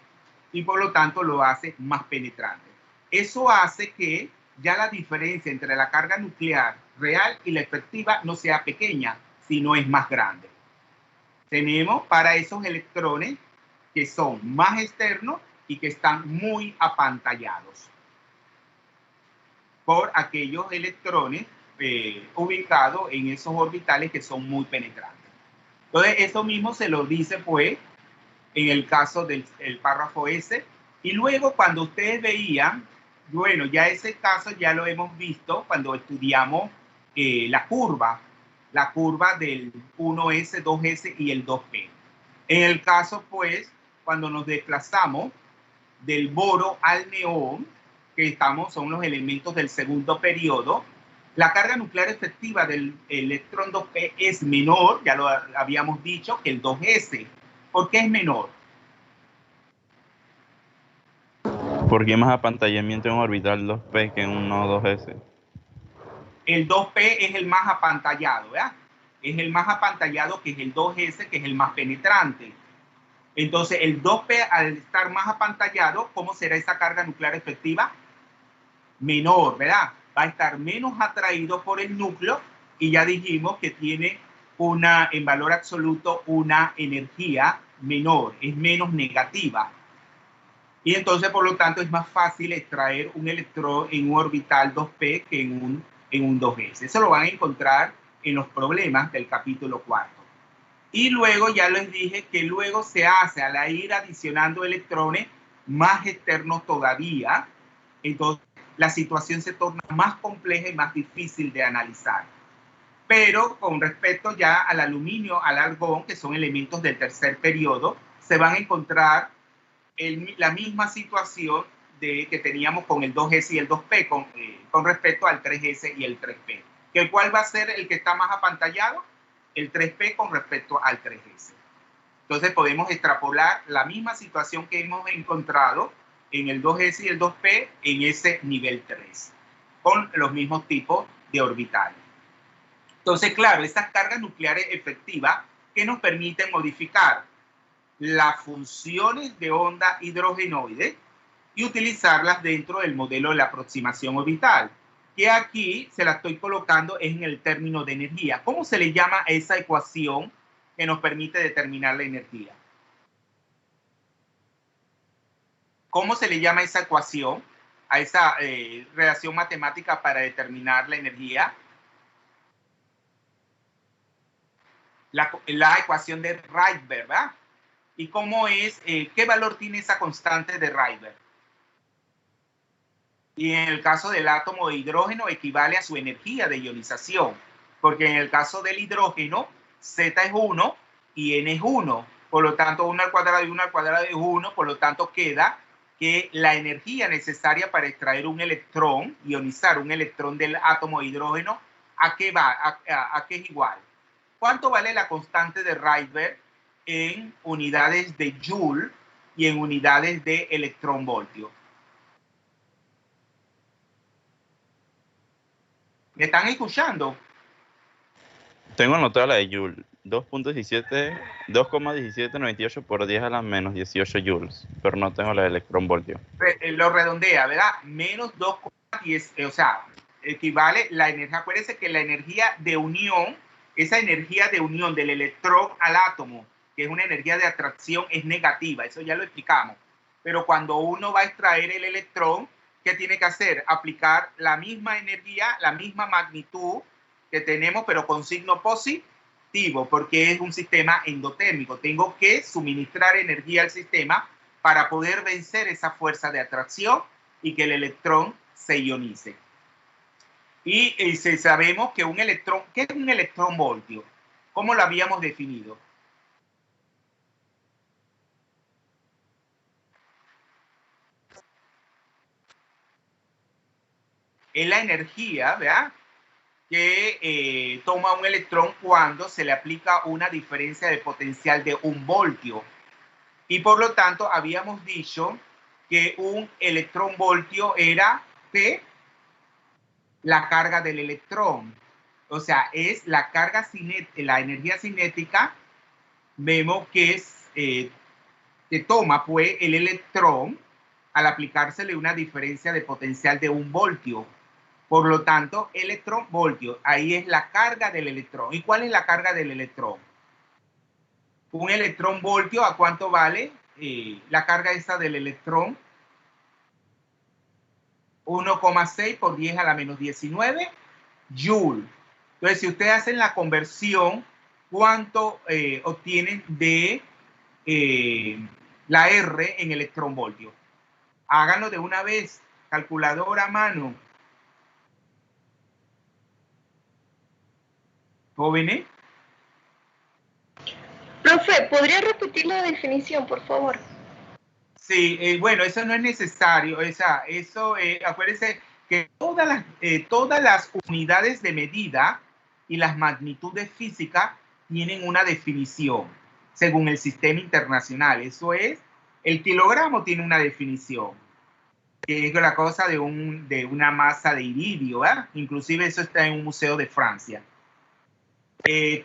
[SPEAKER 1] y por lo tanto lo hace más penetrante. Eso hace que ya la diferencia entre la carga nuclear real y la efectiva no sea pequeña, sino es más grande. Tenemos para esos electrones que son más externos y que están muy apantallados por aquellos electrones ubicados en esos orbitales que son muy penetrantes. Entonces, eso mismo se lo dice, pues, en el caso del párrafo S. Y luego, cuando ustedes veían, bueno, ya ese caso ya lo hemos visto cuando estudiamos la curva del 1s, 2s y el 2p. En el caso, pues, cuando nos desplazamos del boro al neón, que son los elementos del segundo periodo, la carga nuclear efectiva del electrón 2p es menor, ya lo habíamos dicho, que el 2s. ¿Por qué es menor?
[SPEAKER 6] ¿Por qué hay más apantallamiento en un orbital 2p que en un nodo 2s?
[SPEAKER 1] El 2p es el más apantallado, ¿verdad? Es el más apantallado, que es el 2s, que es el más penetrante. Entonces, el 2p, al estar más apantallado, ¿cómo será esa carga nuclear efectiva? Menor, ¿verdad? Va a estar menos atraído por el núcleo y ya dijimos que tiene en valor absoluto una energía menor, es menos negativa. Y entonces, por lo tanto, es más fácil extraer un electrón en un orbital 2p que en un 2s. Eso lo van a encontrar en los problemas del capítulo 4. Y luego ya les dije que luego se hace, al ir adicionando electrones más externos todavía, entonces la situación se torna más compleja y más difícil de analizar. Pero con respecto ya al aluminio, al argón, que son elementos del tercer periodo, se van a encontrar la misma situación que teníamos con el 2s y el 2p con respecto al 3s y el 3p. ¿Cuál va a ser el que está más apantallado? El 3p con respecto al 3s. Entonces podemos extrapolar la misma situación que hemos encontrado en el 2s y el 2p en ese nivel 3, con los mismos tipos de orbitales. Entonces, claro, estas cargas nucleares efectivas que nos permiten modificar las funciones de onda hidrogenoide y utilizarlas dentro del modelo de la aproximación orbital, que aquí se la estoy colocando en el término de energía. ¿Cómo se le llama a esa ecuación que nos permite determinar la energía? ¿Cómo se le llama esa ecuación, a esa relación matemática para determinar la energía? La ecuación de Rydberg, ¿verdad? ¿Y cómo es, qué valor tiene esa constante de Rydberg? Y en el caso del átomo de hidrógeno equivale a su energía de ionización, porque en el caso del hidrógeno, Z es 1 y N es 1. Por lo tanto, 1 al cuadrado y 1 al cuadrado es 1, por lo tanto queda que la energía necesaria para extraer un electrón, ionizar un electrón del átomo de hidrógeno, ¿a qué va? ¿A qué es igual? ¿Cuánto vale la constante de Rydberg en unidades de Joule y en unidades de electronvoltio? ¿Me están escuchando?
[SPEAKER 6] Tengo anotada la de Joule, 2,1798 por 10 a la menos 18 joules, pero no tengo la de electronvoltio.
[SPEAKER 1] Lo redondea, ¿verdad? Menos 2,10, o sea, equivale la energía. Acuérdense que la energía de unión, esa energía de unión del electrón al átomo que es una energía de atracción, es negativa, eso ya lo explicamos. Pero cuando uno va a extraer el electrón, ¿qué tiene que hacer? Aplicar la misma energía, la misma magnitud que tenemos, pero con signo positivo, porque es un sistema endotérmico. Tengo que suministrar energía al sistema para poder vencer esa fuerza de atracción y que el electrón se ionice. Y sabemos que un electrón, ¿qué es un electronvoltio? ¿Cómo lo habíamos definido? Es la energía, ¿verdad?, que toma un electrón cuando se le aplica una diferencia de potencial de 1 voltio. Y por lo tanto, habíamos dicho que un electronvoltio era P, la carga del electrón. O sea, es la carga cinética, la energía cinética, vemos que es que toma pues el electrón al aplicársele una diferencia de potencial de 1 voltio. Por lo tanto, electronvoltio, ahí es la carga del electrón. ¿Y cuál es la carga del electrón? Un electronvoltio, ¿a cuánto vale la carga esa del electrón? 1,6 por 10 a la menos 19 joule. Entonces, si ustedes hacen la conversión, ¿cuánto obtienen de la R en electronvoltio? Háganlo de una vez, calculadora a mano. Jóvenes.
[SPEAKER 8] Profe, ¿podría repetir la definición, por favor?
[SPEAKER 1] Sí, bueno, eso no es necesario. Acuérdense que todas las unidades de medida y las magnitudes físicas tienen una definición según el sistema internacional. Eso es, el kilogramo tiene una definición, que es la cosa de una masa de iridio, ¿verdad? Inclusive eso está en un museo de Francia.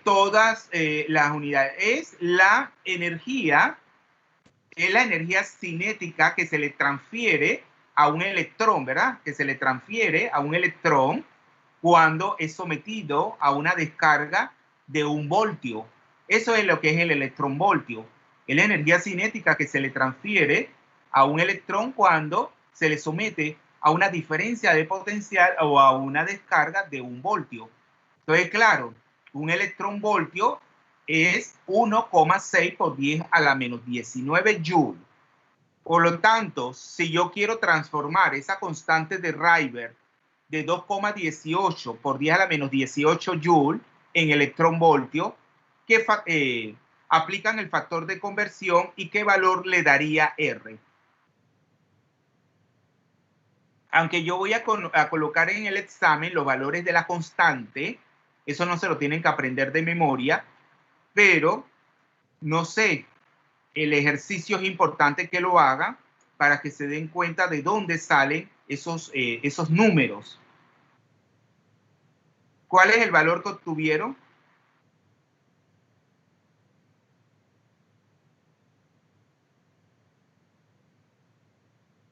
[SPEAKER 1] Todas las unidades. Es la energía cinética que se le transfiere a un electrón, ¿verdad? Que se le transfiere a un electrón cuando es sometido a una descarga de 1 voltio. Eso es lo que es el electronvoltio. Es la energía cinética que se le transfiere a un electrón cuando se le somete a una diferencia de potencial o a una descarga de 1 voltio. Entonces, claro, un electronvoltio es 1,6 por 10 a la menos 19 joule. Por lo tanto, si yo quiero transformar esa constante de Rayleigh de 2,18 por 10 a la menos 18 joule en electronvoltio, ¿qué aplican el factor de conversión y qué valor le daría R? Aunque yo voy a colocar en el examen los valores de la constante, eso no se lo tienen que aprender de memoria, pero no sé, el ejercicio es importante que lo hagan para que se den cuenta de dónde salen esos números. ¿Cuál es el valor que obtuvieron?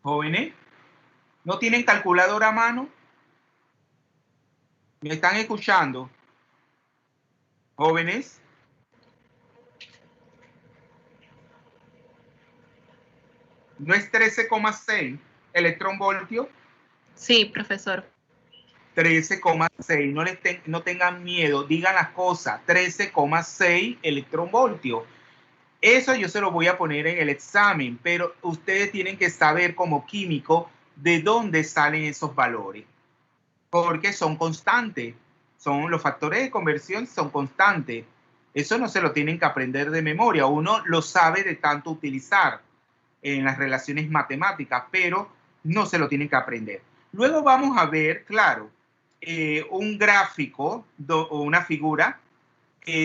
[SPEAKER 1] Jóvenes, ¿no tienen calculadora a mano? ¿Me están escuchando? Jóvenes. ¿No es 13,6 electronvoltio?
[SPEAKER 9] Sí, profesor.
[SPEAKER 1] 13,6. No tengan miedo, digan las cosas. 13,6 electronvoltio. Eso yo se lo voy a poner en el examen, pero ustedes tienen que saber como químico de dónde salen esos valores, porque son constantes. Los factores de conversión son constantes. Eso no se lo tienen que aprender de memoria. Uno lo sabe de tanto utilizar en las relaciones matemáticas, pero no se lo tienen que aprender. Luego vamos a ver, claro, un gráfico o una figura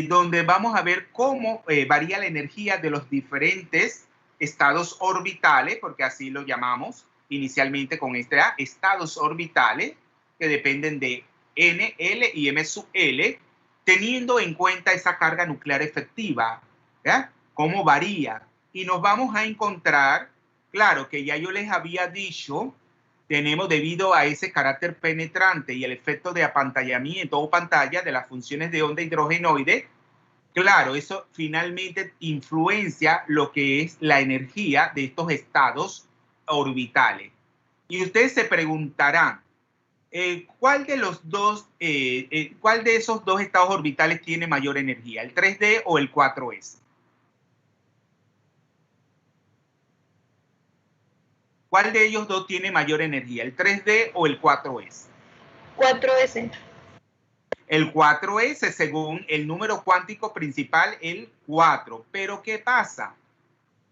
[SPEAKER 1] donde vamos a ver cómo varía la energía de los diferentes estados orbitales, porque así lo llamamos inicialmente con estados orbitales, que dependen de N, L y M sub L, teniendo en cuenta esa carga nuclear efectiva, ¿ya? Cómo varía. Y nos vamos a encontrar, claro, que ya yo les había dicho, tenemos debido a ese carácter penetrante y el efecto de apantallamiento o pantalla de las funciones de onda hidrogenoide, Claro, eso finalmente influencia lo que es la energía de estos estados orbitales. Y ustedes se preguntarán, ¿cuál de esos dos estados orbitales tiene mayor energía, el 3D o el 4S? ¿Cuál de ellos dos tiene mayor energía, el 3D o el 4S?
[SPEAKER 8] 4S.
[SPEAKER 1] El 4S, según el número cuántico principal, el 4. Pero ¿qué pasa?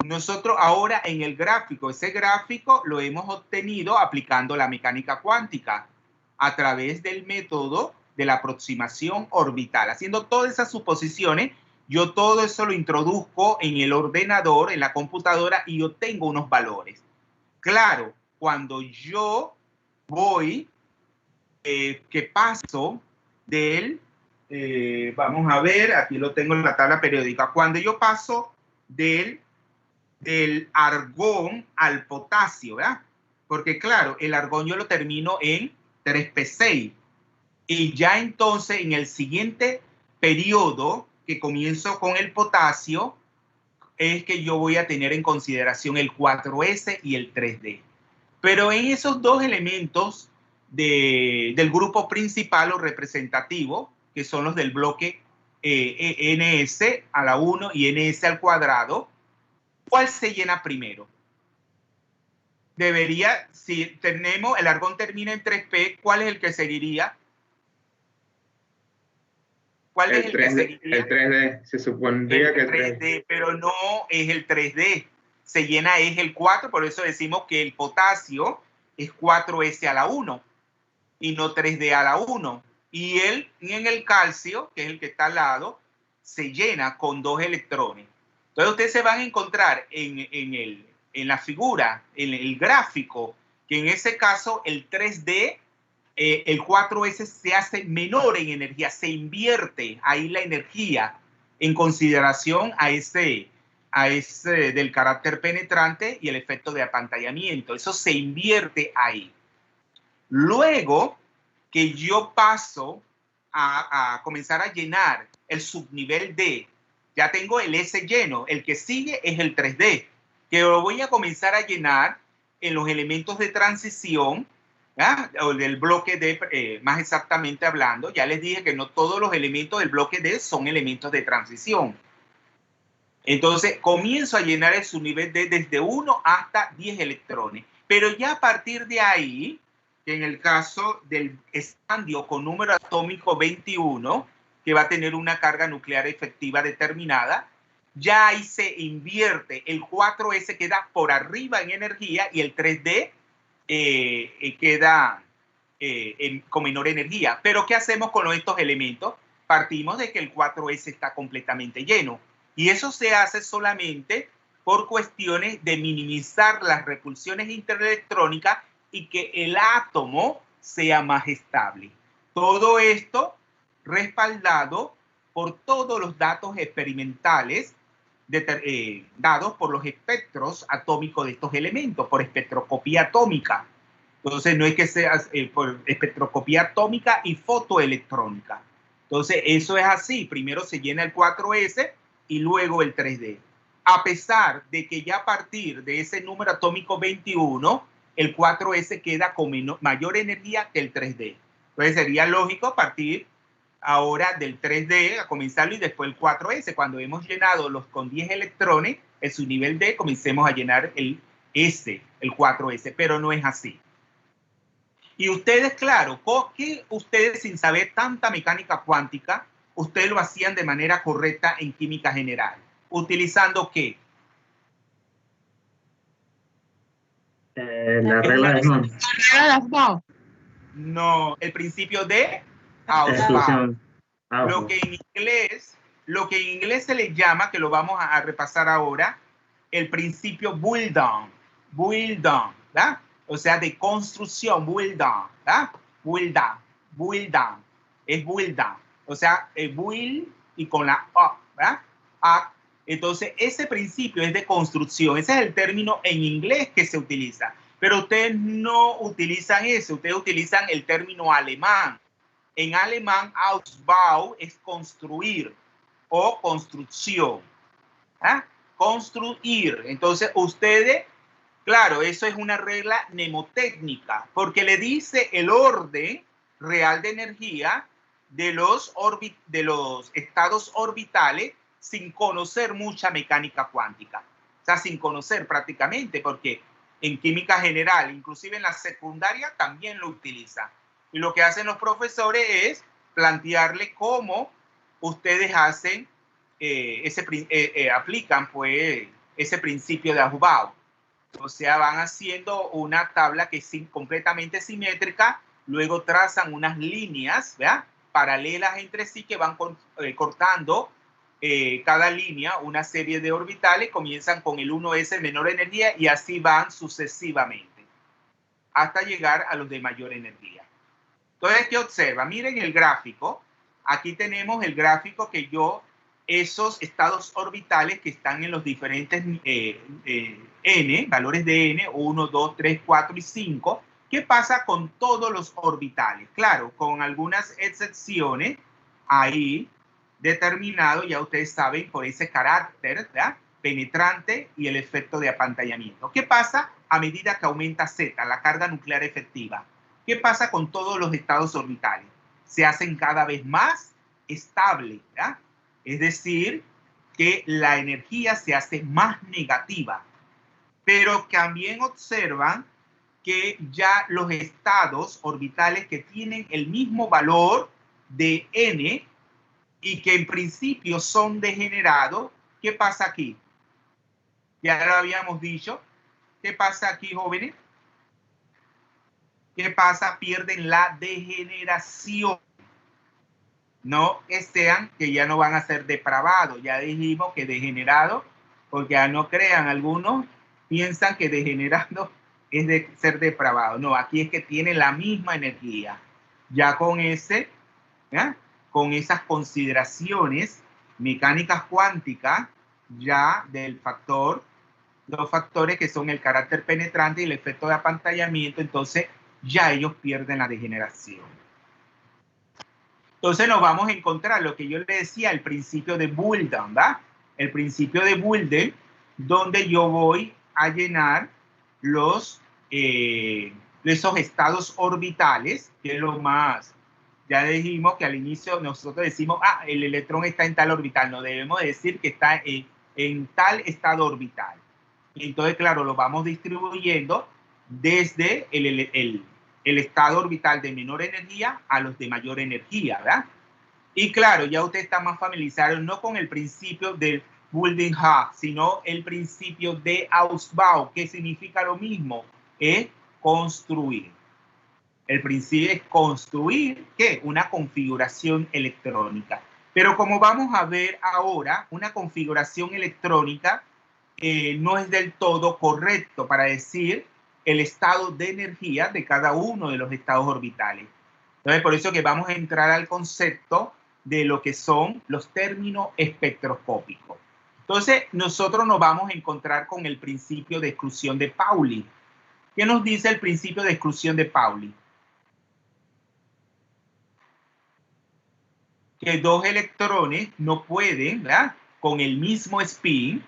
[SPEAKER 1] Nosotros ahora en el gráfico, ese gráfico lo hemos obtenido aplicando la mecánica cuántica a través del método de la aproximación orbital. Haciendo todas esas suposiciones, yo todo eso lo introduzco en el ordenador, en la computadora, y obtengo unos valores. Claro, cuando yo voy, que paso del, vamos a ver, aquí lo tengo en la tabla periódica, cuando yo paso del argón al potasio, ¿verdad? Porque claro, el argón yo lo termino en 3P6 y ya entonces en el siguiente periodo que comienzo con el potasio es que yo voy a tener en consideración el 4S y el 3D. Pero en esos dos elementos del grupo principal o representativo, que son los del bloque NS a la 1 y NS al cuadrado, ¿cuál se llena primero? Debería, si tenemos, el argón termina en 3P, ¿cuál es el que seguiría? ¿Cuál es el que seguiría?
[SPEAKER 3] El 3D, se supondría que el
[SPEAKER 1] 3D, pero no es el 3D. Se llena es el 4, por eso decimos que el potasio es 4S a la 1 y no 3D a la 1. Y en el calcio, que es el que está al lado, se llena con 2 electrones. Entonces ustedes se van a encontrar en la figura, en el gráfico, que en ese caso el 3D, el 4S se hace menor en energía, se invierte ahí la energía en consideración a ese del carácter penetrante y el efecto de apantallamiento. Eso se invierte ahí. Luego que yo paso a comenzar a llenar el subnivel D, ya tengo el S lleno. El que sigue es el 3D, que lo voy a comenzar a llenar en los elementos de transición, ¿ya? O del bloque D, más exactamente hablando. Ya les dije que no todos los elementos del bloque D son elementos de transición. Entonces, comienzo a llenar el subnivel D desde 1 hasta 10 electrones. Pero ya a partir de ahí, que en el caso del expandio con número atómico 21, que va a tener una carga nuclear efectiva determinada, ya ahí se invierte. El 4S queda por arriba en energía y el 3D queda con menor energía. Pero ¿qué hacemos con estos elementos? Partimos de que el 4S está completamente lleno. Y eso se hace solamente por cuestiones de minimizar las repulsiones interelectrónicas y que el átomo sea más estable. Todo esto respaldado por todos los datos experimentales dados por los espectros atómicos de estos elementos, por espectroscopía atómica. Entonces, no es que sea por espectroscopía atómica y fotoelectrónica. Entonces, eso es así. Primero se llena el 4S y luego el 3D. A pesar de que ya a partir de ese número atómico 21, el 4S queda con mayor energía que el 3D. Entonces sería lógico partir ahora del 3D, a comenzarlo, y después el 4S. Cuando hemos llenado los con 10 electrones, el subnivel D, comencemos a llenar el S, el 4S, pero no es así. Y ustedes, claro, que ustedes sin saber tanta mecánica cuántica, ustedes lo hacían de manera correcta en química general. ¿Utilizando qué?
[SPEAKER 3] la regla de Hahn.
[SPEAKER 1] No, el principio de Ausbau. Lo que en inglés se le llama, que lo vamos a repasar ahora, el principio Boole-Down, ¿verdad? O sea, de construcción, Boole-Down, ¿verdad? Boole-Down, es Boole-Down. O sea, Boole y con la O, ¿verdad? Entonces, ese principio es de construcción. Ese es el término en inglés que se utiliza. Pero ustedes no utilizan eso. Ustedes utilizan el término alemán. En alemán, Ausbau es construir o construcción. ¿Ah? Construir. Entonces, ustedes, claro, eso es una regla mnemotécnica, porque le dice el orden real de energía de los estados orbitales sin conocer mucha mecánica cuántica. O sea, sin conocer prácticamente, porque en química general, inclusive en la secundaria, también lo utilizan. Y lo que hacen los profesores es plantearle cómo ustedes hacen, aplican pues ese principio de Aufbau. O sea, van haciendo una tabla que es completamente simétrica, luego trazan unas líneas, ¿verdad?, paralelas entre sí que van cortando cada línea una serie de orbitales, comienzan con el 1s menor energía y así van sucesivamente hasta llegar a los de mayor energía. Entonces, ¿qué observa? Miren el gráfico. Aquí tenemos el gráfico que esos estados orbitales que están en los diferentes n, valores de n, 1, 2, 3, 4 y 5. ¿Qué pasa con todos los orbitales? Claro, con algunas excepciones ahí determinado, ya ustedes saben, por ese carácter, ¿verdad?, penetrante y el efecto de apantallamiento. ¿Qué pasa a medida que aumenta Z, la carga nuclear efectiva? ¿Qué pasa con todos los estados orbitales? Se hacen cada vez más estables, ¿verdad? Es decir, que la energía se hace más negativa. Pero también observan que ya los estados orbitales que tienen el mismo valor de n y que en principio son degenerados, ¿qué pasa aquí? Ya lo habíamos dicho. ¿Qué pasa aquí, jóvenes? ¿Qué pasa? Pierden la degeneración. No que sean, que ya no van a ser depravados. Ya dijimos que degenerados, porque no crean, algunos piensan que degenerado es de ser depravado. No, aquí es que tiene la misma energía. Ya con esas consideraciones mecánicas cuánticas, ya del factor, los factores que son el carácter penetrante y el efecto de apantallamiento, entonces ya ellos pierden la degeneración. Entonces nos vamos a encontrar lo que yo le decía, el principio de Boulden, ¿verdad? El principio de Boulden, donde yo voy a llenar esos estados orbitales, que es lo más, ya dijimos que al inicio nosotros decimos, el electrón está en tal orbital, no debemos decir que está en tal estado orbital. Entonces, claro, lo vamos distribuyendo desde el estado orbital de menor energía a los de mayor energía, ¿verdad? Y claro, ya usted está más familiarizado no con el principio del Boulden-Haag, sino el principio de Aufbau, que significa lo mismo, es construir. El principio es construir, ¿qué? Una configuración electrónica. Pero como vamos a ver ahora, una configuración electrónica no es del todo correcto para decir el estado de energía de cada uno de los estados orbitales. Entonces, por eso que vamos a entrar al concepto de lo que son los términos espectroscópicos. Entonces, nosotros nos vamos a encontrar con el principio de exclusión de Pauli. ¿Qué nos dice el principio de exclusión de Pauli? Que dos electrones no pueden, ¿verdad?, con el mismo spin,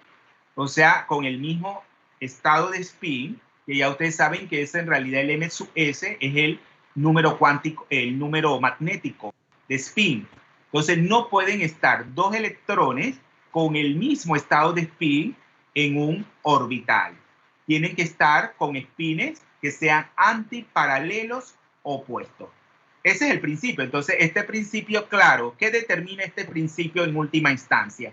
[SPEAKER 1] o sea, con el mismo estado de spin, que ya ustedes saben que es en realidad el m sub s, es el número cuántico, el número magnético de spin. Entonces no pueden estar dos electrones con el mismo estado de spin en un orbital. Tienen que estar con spines que sean antiparalelos opuestos. Ese es el principio. Entonces, este principio, claro, ¿qué determina este principio en última instancia?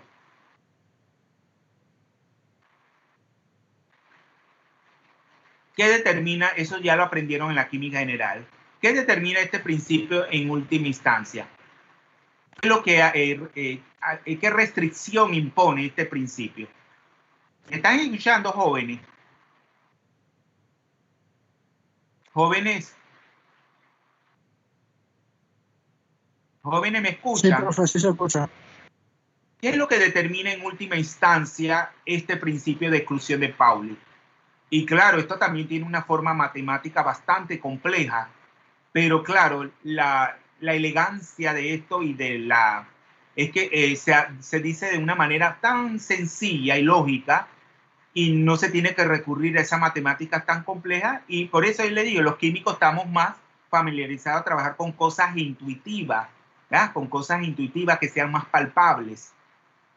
[SPEAKER 1] ¿Qué determina? Eso ya lo aprendieron en la química general. ¿Qué determina este principio en última instancia? ¿Qué es lo que, qué restricción impone este principio? ¿Están escuchando, jóvenes? Jóvenes. Jóvenes, ¿me escuchan?
[SPEAKER 10] Sí, profe, sí se escucha.
[SPEAKER 1] ¿Qué es lo que determina en última instancia este principio de exclusión de Pauli? Y claro, esto también tiene una forma matemática bastante compleja, pero claro, la elegancia de esto y de es que se dice de una manera tan sencilla y lógica y no se tiene que recurrir a esa matemática tan compleja, y por eso yo le digo, los químicos estamos más familiarizados a trabajar con cosas intuitivas, ¿verdad? Con cosas intuitivas que sean más palpables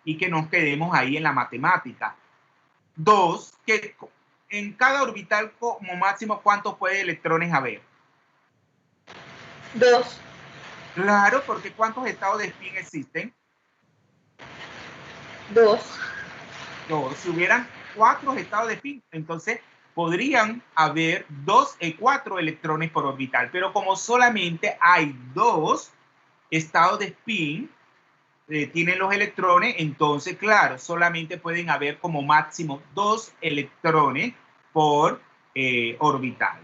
[SPEAKER 1] y que nos quedemos ahí en la matemática. 2, que en cada orbital como máximo, ¿cuántos electrones haber?
[SPEAKER 8] 2.
[SPEAKER 1] Claro, porque ¿cuántos estados de spin existen?
[SPEAKER 8] 2.
[SPEAKER 1] 2. Si hubieran 4 estados de spin, entonces podrían haber 4 electrones por orbital, pero como solamente hay 2 estados de spin, tienen los electrones, entonces claro, solamente pueden haber como máximo 2 electrones por orbital.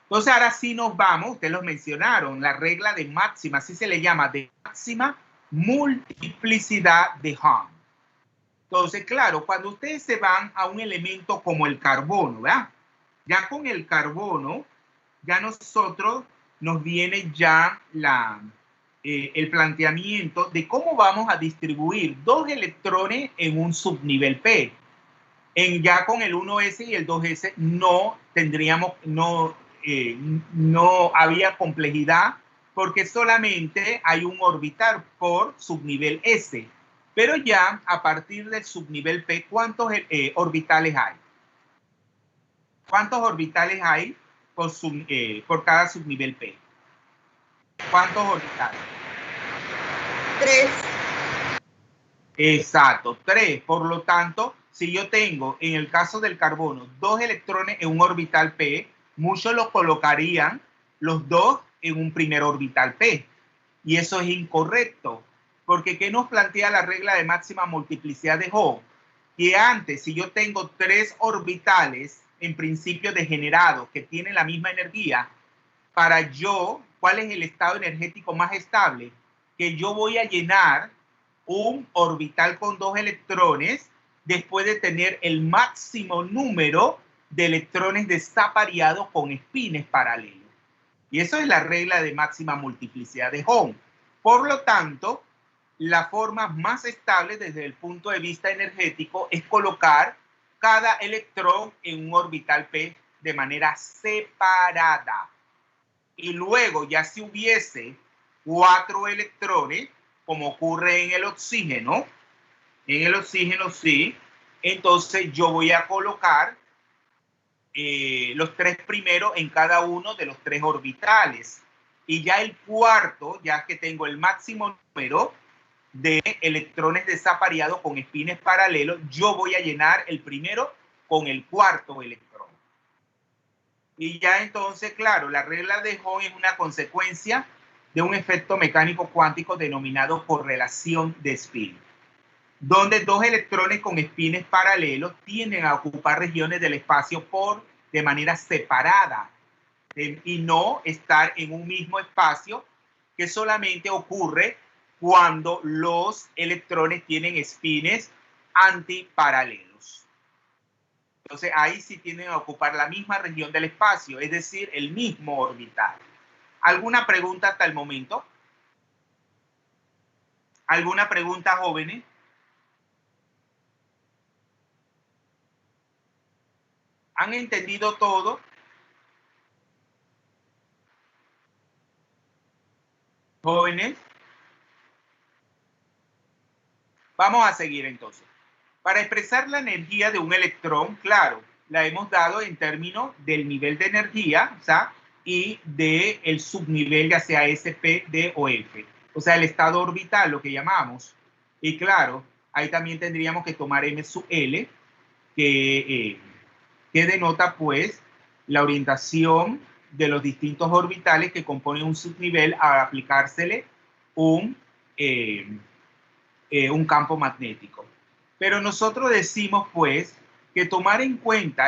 [SPEAKER 1] Entonces ahora sí nos vamos, ustedes los mencionaron, la regla de máxima, así se le llama, de máxima multiplicidad de Hahn. Entonces, claro, cuando ustedes se van a un elemento como el carbono, ¿verdad? Ya con el carbono, ya nosotros nos viene ya el planteamiento de cómo vamos a distribuir 2 electrones en un subnivel P. Ya con el 1s y el 2s no tendríamos, no había complejidad porque solamente hay un orbital por subnivel S. Pero ya a partir del subnivel P, ¿cuántos orbitales hay? ¿Cuántos orbitales hay por cada subnivel P? ¿Cuántos orbitales?
[SPEAKER 8] 3.
[SPEAKER 1] Exacto, 3. Por lo tanto, si yo tengo en el caso del carbono 2 electrones en un orbital P, muchos los colocarían los 2 en un primer orbital P. Y eso es incorrecto. Porque ¿qué nos plantea la regla de máxima multiplicidad de Hahn? Que antes, si yo tengo 3 orbitales en principio degenerados que tienen la misma energía, para yo, ¿cuál es el estado energético más estable? Que yo voy a llenar un orbital con 2 electrones después de tener el máximo número de electrones desapareados con espines paralelos. Y eso es la regla de máxima multiplicidad de Hahn. Por lo tanto, la forma más estable desde el punto de vista energético es colocar cada electrón en un orbital P de manera separada. Y luego, ya si hubiese 4 electrones, como ocurre en el oxígeno sí, entonces yo voy a colocar los 3 primeros en cada uno de los 3 orbitales. Y ya el cuarto, ya que tengo el máximo número de electrones desapareados con espines paralelos, yo voy a llenar el primero con el cuarto electrón. Y ya entonces, claro, la regla de Hahn es una consecuencia de un efecto mecánico cuántico denominado correlación de spin, donde 2 electrones con espines paralelos tienden a ocupar regiones del espacio de manera separada y no estar en un mismo espacio, que solamente ocurre cuando los electrones tienen espines antiparalelos. Entonces ahí sí tienden a ocupar la misma región del espacio, es decir, el mismo orbital. ¿Alguna pregunta hasta el momento? ¿Alguna pregunta, jóvenes? ¿Han entendido todo? Jóvenes. Vamos a seguir entonces. Para expresar la energía de un electrón, claro, la hemos dado en términos del nivel de energía, o sea, y del subnivel, ya sea SP, D o F. O sea, el estado orbital, lo que llamamos. Y claro, ahí también tendríamos que tomar M sub L, que denota pues la orientación de los distintos orbitales que componen un subnivel al aplicársele un campo magnético. Pero nosotros decimos pues que tomar en cuenta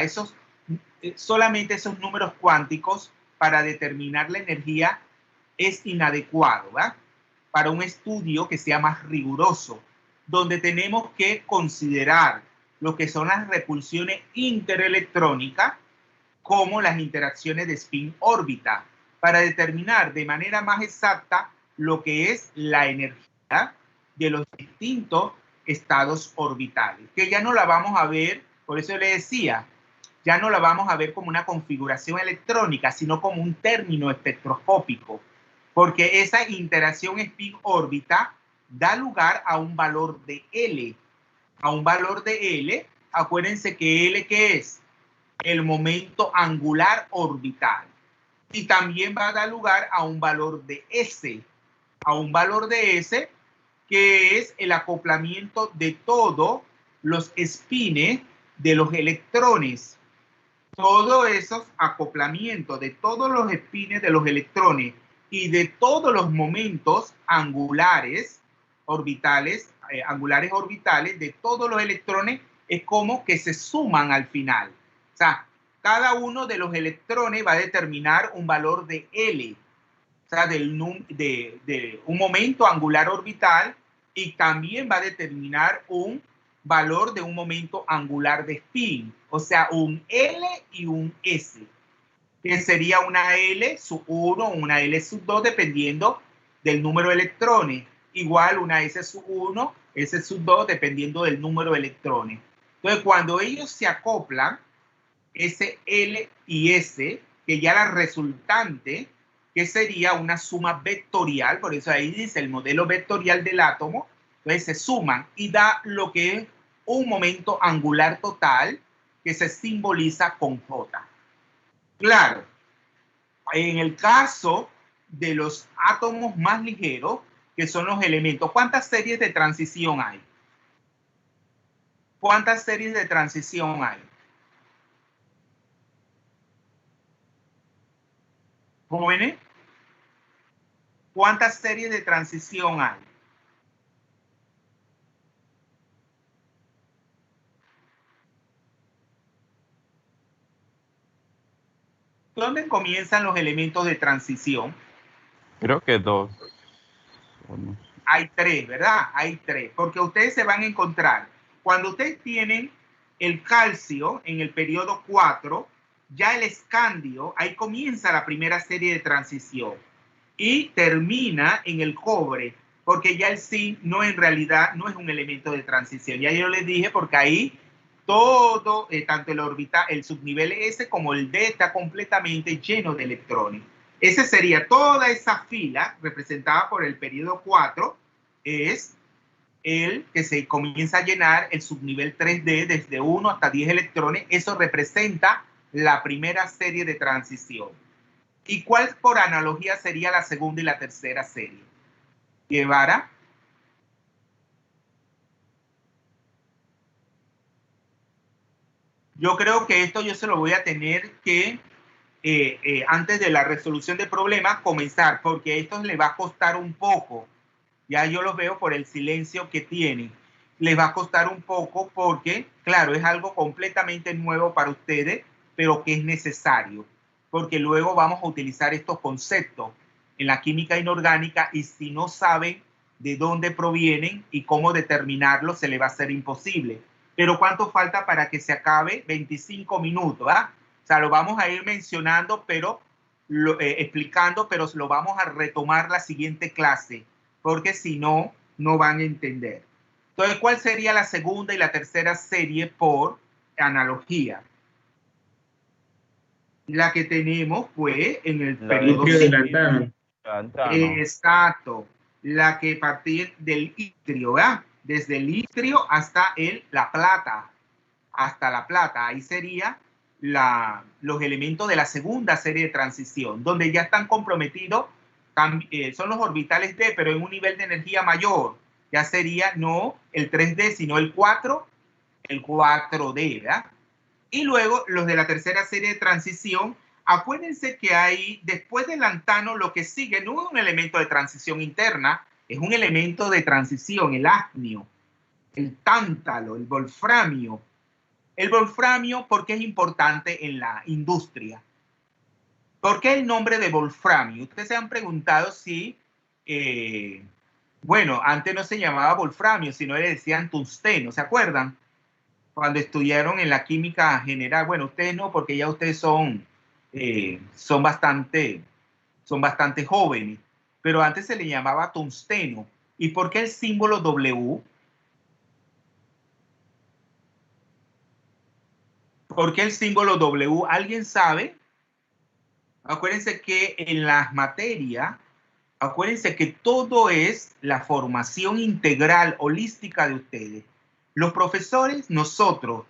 [SPEAKER 1] solamente esos números cuánticos para determinar la energía es inadecuado, ¿verdad? Para un estudio que sea más riguroso, donde tenemos que considerar lo que son las repulsiones interelectrónicas como las interacciones de spin-órbita, para determinar de manera más exacta lo que es la energía de los distintos estados orbitales, que ya no la vamos a ver, por eso le decía, ya no la vamos a ver como una configuración electrónica, sino como un término espectroscópico, porque esa interacción spin-órbita da lugar a un valor de L. A un valor de L, acuérdense que L, ¿qué es? El momento angular orbital. Y también va a dar lugar a un valor de S. A un valor de S, que es el acoplamiento de todos los espines de los electrones. Todos esos acoplamientos de todos los espines de los electrones y de todos los momentos angulares orbitales, de todos los electrones, es como que se suman al final. O sea, cada uno de los electrones va a determinar un valor de L, o sea, de un momento angular orbital, y también va a determinar un valor de un momento angular de spin, o sea, un L y un S, que sería una L sub 1 o una L sub 2, dependiendo del número de electrones. Igual una S sub 1, S sub 2, dependiendo del número de electrones. Entonces, cuando ellos se acoplan, ese L y S, que ya la resultante, que sería una suma vectorial, por eso ahí dice el modelo vectorial del átomo, entonces se suman y da lo que es un momento angular total, que se simboliza con J. Claro, en el caso de los átomos más ligeros, que son los elementos, ¿cuántas series de transición hay? ¿Cuántas series de transición hay? Jóvenes, ¿cuántas series de transición hay? ¿Dónde comienzan los elementos de transición?
[SPEAKER 6] Creo que 2. Bueno.
[SPEAKER 1] Hay 3, ¿verdad? Hay 3, porque ustedes se van a encontrar, cuando ustedes tienen el calcio en el periodo 4, ya el escandio, ahí comienza la primera serie de transición y termina en el cobre, porque ya el zinc no, en realidad no es un elemento de transición. Ya yo les dije, porque ahí todo, tanto el orbital, el subnivel S como el D está completamente lleno de electrones. Esa sería toda esa fila representada por el periodo 4, es el que se comienza a llenar el subnivel 3D desde 1 hasta 10 electrones. Eso representa la primera serie de transición. ¿Y cuál por analogía sería la segunda y la tercera serie? Guevara. Yo creo que esto yo se lo voy a tener que, antes de la resolución de problemas, comenzar, porque esto le va a costar un poco. Ya yo los veo por el silencio que tienen. Les va a costar un poco porque, claro, es algo completamente nuevo para ustedes, pero que es necesario, porque luego vamos a utilizar estos conceptos en la química inorgánica y si no saben de dónde provienen y cómo determinarlos, se les va a ser imposible. Pero ¿cuánto falta para que se acabe? 25 minutos, ¿verdad? O sea, lo vamos a ir mencionando, pero explicando, pero lo vamos a retomar la siguiente clase, porque si no, no van a entender. Entonces, ¿cuál sería la segunda y la tercera serie por analogía? La que tenemos fue en el periodo
[SPEAKER 3] litrio de lantano.
[SPEAKER 1] Exacto. La que partía del itrio, ¿verdad? Desde el itrio hasta la plata. Hasta la plata. Ahí sería los elementos de la segunda serie de transición, donde ya están comprometidos, son los orbitales D, pero en un nivel de energía mayor. Ya sería no el 3D, sino el 4D, ¿verdad? Y luego los de la tercera serie de transición, acuérdense que ahí, después del lantano, lo que sigue no es un elemento de transición interna, es un elemento de transición, el hafnio, el tántalo, el wolframio. El wolframio, ¿por qué es importante en la industria? ¿Por qué el nombre de wolframio? Ustedes se han preguntado si, bueno, antes no se llamaba wolframio, sino le decían tungsteno, ¿se acuerdan? Cuando estudiaron en la química general, bueno, ustedes no, porque ya ustedes son bastante jóvenes, pero antes se le llamaba tungsteno. ¿Y por qué el símbolo W? ¿Por qué el símbolo W? ¿Alguien sabe? Acuérdense que en las materias, acuérdense que todo es la formación integral, holística de ustedes. Los profesores, nosotros,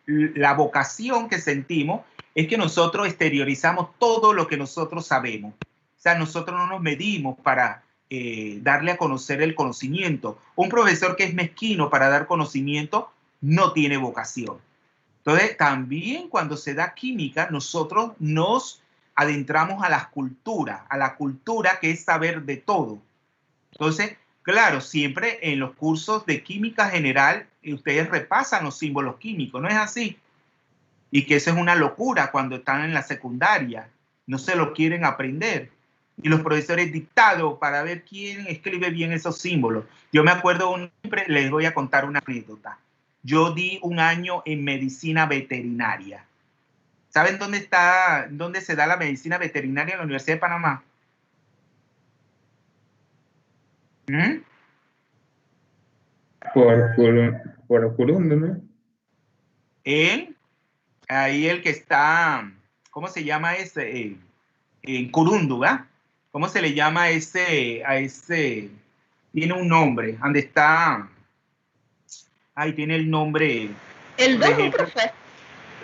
[SPEAKER 1] la vocación que sentimos es que nosotros exteriorizamos todo lo que nosotros sabemos. O sea, nosotros no nos medimos para darle a conocer el conocimiento. Un profesor que es mezquino para dar conocimiento no tiene vocación. Entonces, también cuando se da química, nosotros nos adentramos a la cultura que es saber de todo. Entonces, claro, siempre en los cursos de química general, ustedes repasan los símbolos químicos, ¿no es así? Y que eso es una locura cuando están en la secundaria, no se lo quieren aprender. Y los profesores dictados para ver quién escribe bien esos símbolos. Yo me acuerdo, les voy a contar una anécdota. Yo di un año en medicina veterinaria. ¿Saben dónde se da la medicina veterinaria en la Universidad de Panamá? ¿Mm?
[SPEAKER 3] Por Curundo, ¿no?
[SPEAKER 1] Ahí el que está, ¿cómo se llama ese? En Curundu, ¿verdad? ¿Cómo se le llama a ese? Tiene un nombre, ¿dónde está? Ahí tiene el nombre.
[SPEAKER 8] El
[SPEAKER 1] por
[SPEAKER 8] domo,
[SPEAKER 1] ejemplo,
[SPEAKER 8] profe.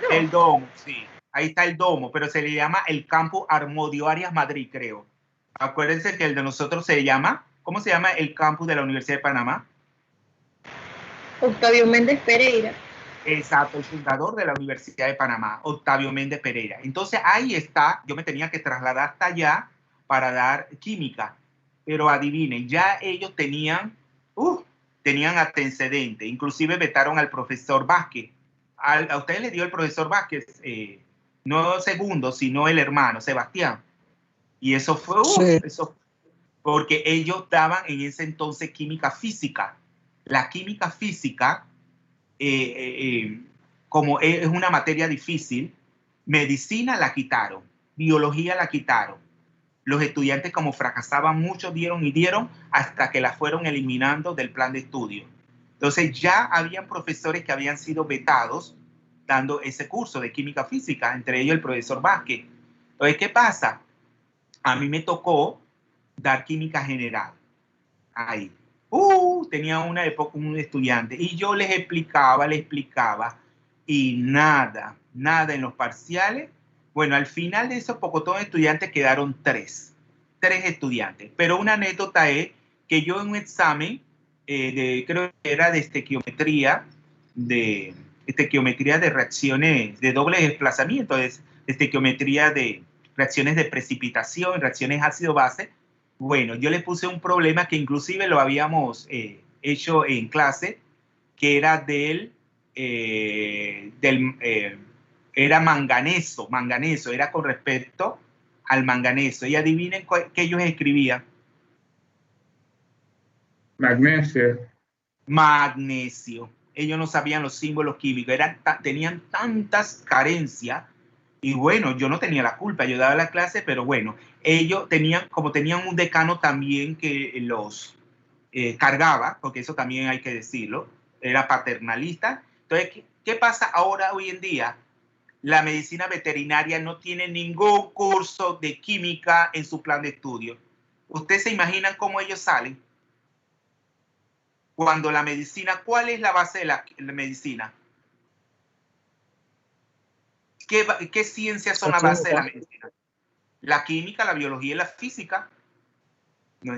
[SPEAKER 8] No.
[SPEAKER 1] El domo, sí. Ahí está el domo, pero se le llama el Campus Armodio Arias Madrid, creo. Acuérdense que el de nosotros se llama, ¿cómo se llama el campus de la Universidad de Panamá?
[SPEAKER 8] Octavio Méndez Pereira.
[SPEAKER 1] Exacto, el fundador de la Universidad de Panamá, Octavio Méndez Pereira. Entonces ahí está, yo me tenía que trasladar hasta allá para dar química, pero adivinen, ya ellos tenían antecedentes, inclusive vetaron al profesor Vázquez. A ustedes les dio el profesor Vázquez, no segundo, sino el hermano, Sebastián. Y eso fue, eso, porque ellos daban en ese entonces química física. La química física, como es una materia difícil, medicina la quitaron, biología la quitaron. Los estudiantes, como fracasaban mucho, dieron hasta que la fueron eliminando del plan de estudio. Entonces ya habían profesores que habían sido vetados dando ese curso de química física, entre ellos el profesor Vázquez. Entonces, ¿qué pasa? A mí me tocó dar química general. Ahí. Tenía una época un estudiante y yo les explicaba y nada en los parciales. Bueno, al final de esos pocotón estudiantes quedaron tres estudiantes. Pero una anécdota es que yo en un examen, creo que era de estequiometría, de reacciones de doble desplazamiento, de estequiometría de reacciones de precipitación, reacciones ácido-base. Bueno, yo le puse un problema que inclusive lo habíamos hecho en clase, que era era manganeso, era con respecto al manganeso. Y adivinen qué ellos escribían. Magnesio. Ellos no sabían los símbolos químicos, tenían tantas carencias. Y bueno, yo no tenía la culpa, yo daba la clase, pero bueno, ellos tenían un decano también que los cargaba, porque eso también hay que decirlo, era paternalista. Entonces, ¿qué pasa ahora, hoy en día? La medicina veterinaria no tiene ningún curso de química en su plan de estudio. ¿Ustedes se imaginan cómo ellos salen? Cuando la medicina, ¿cuál es la base de la medicina? ¿Qué ciencias son la base de la medicina? La química, la biología y la física.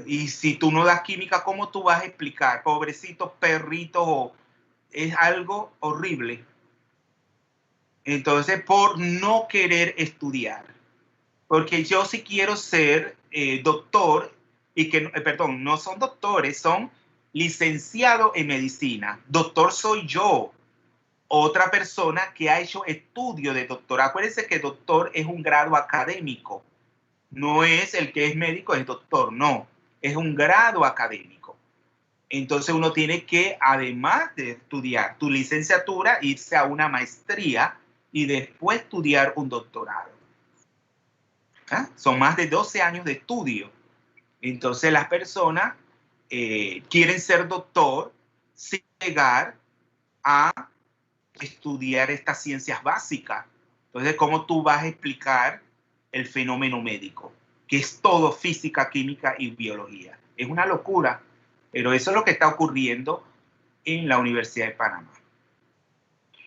[SPEAKER 1] Y si tú no das química, ¿cómo tú vas a explicar? Pobrecitos perritos, es algo horrible. Entonces, por no querer estudiar. Porque yo sí quiero ser doctor, y que, perdón, no son doctores, son licenciados en medicina. Doctor soy yo. Otra persona que ha hecho estudio de doctorado. Acuérdense que doctor es un grado académico. No es el que es médico, es doctor. No, es un grado académico. Entonces uno tiene que, además de estudiar tu licenciatura, irse a una maestría y después estudiar un doctorado. Son más de 12 años de estudio. Entonces las personas quieren ser doctor sin llegar a estudiar estas ciencias básicas. Entonces, ¿cómo tú vas a explicar el fenómeno médico? Que es todo física, química y biología. Es una locura, pero eso es lo que está ocurriendo en la Universidad de Panamá.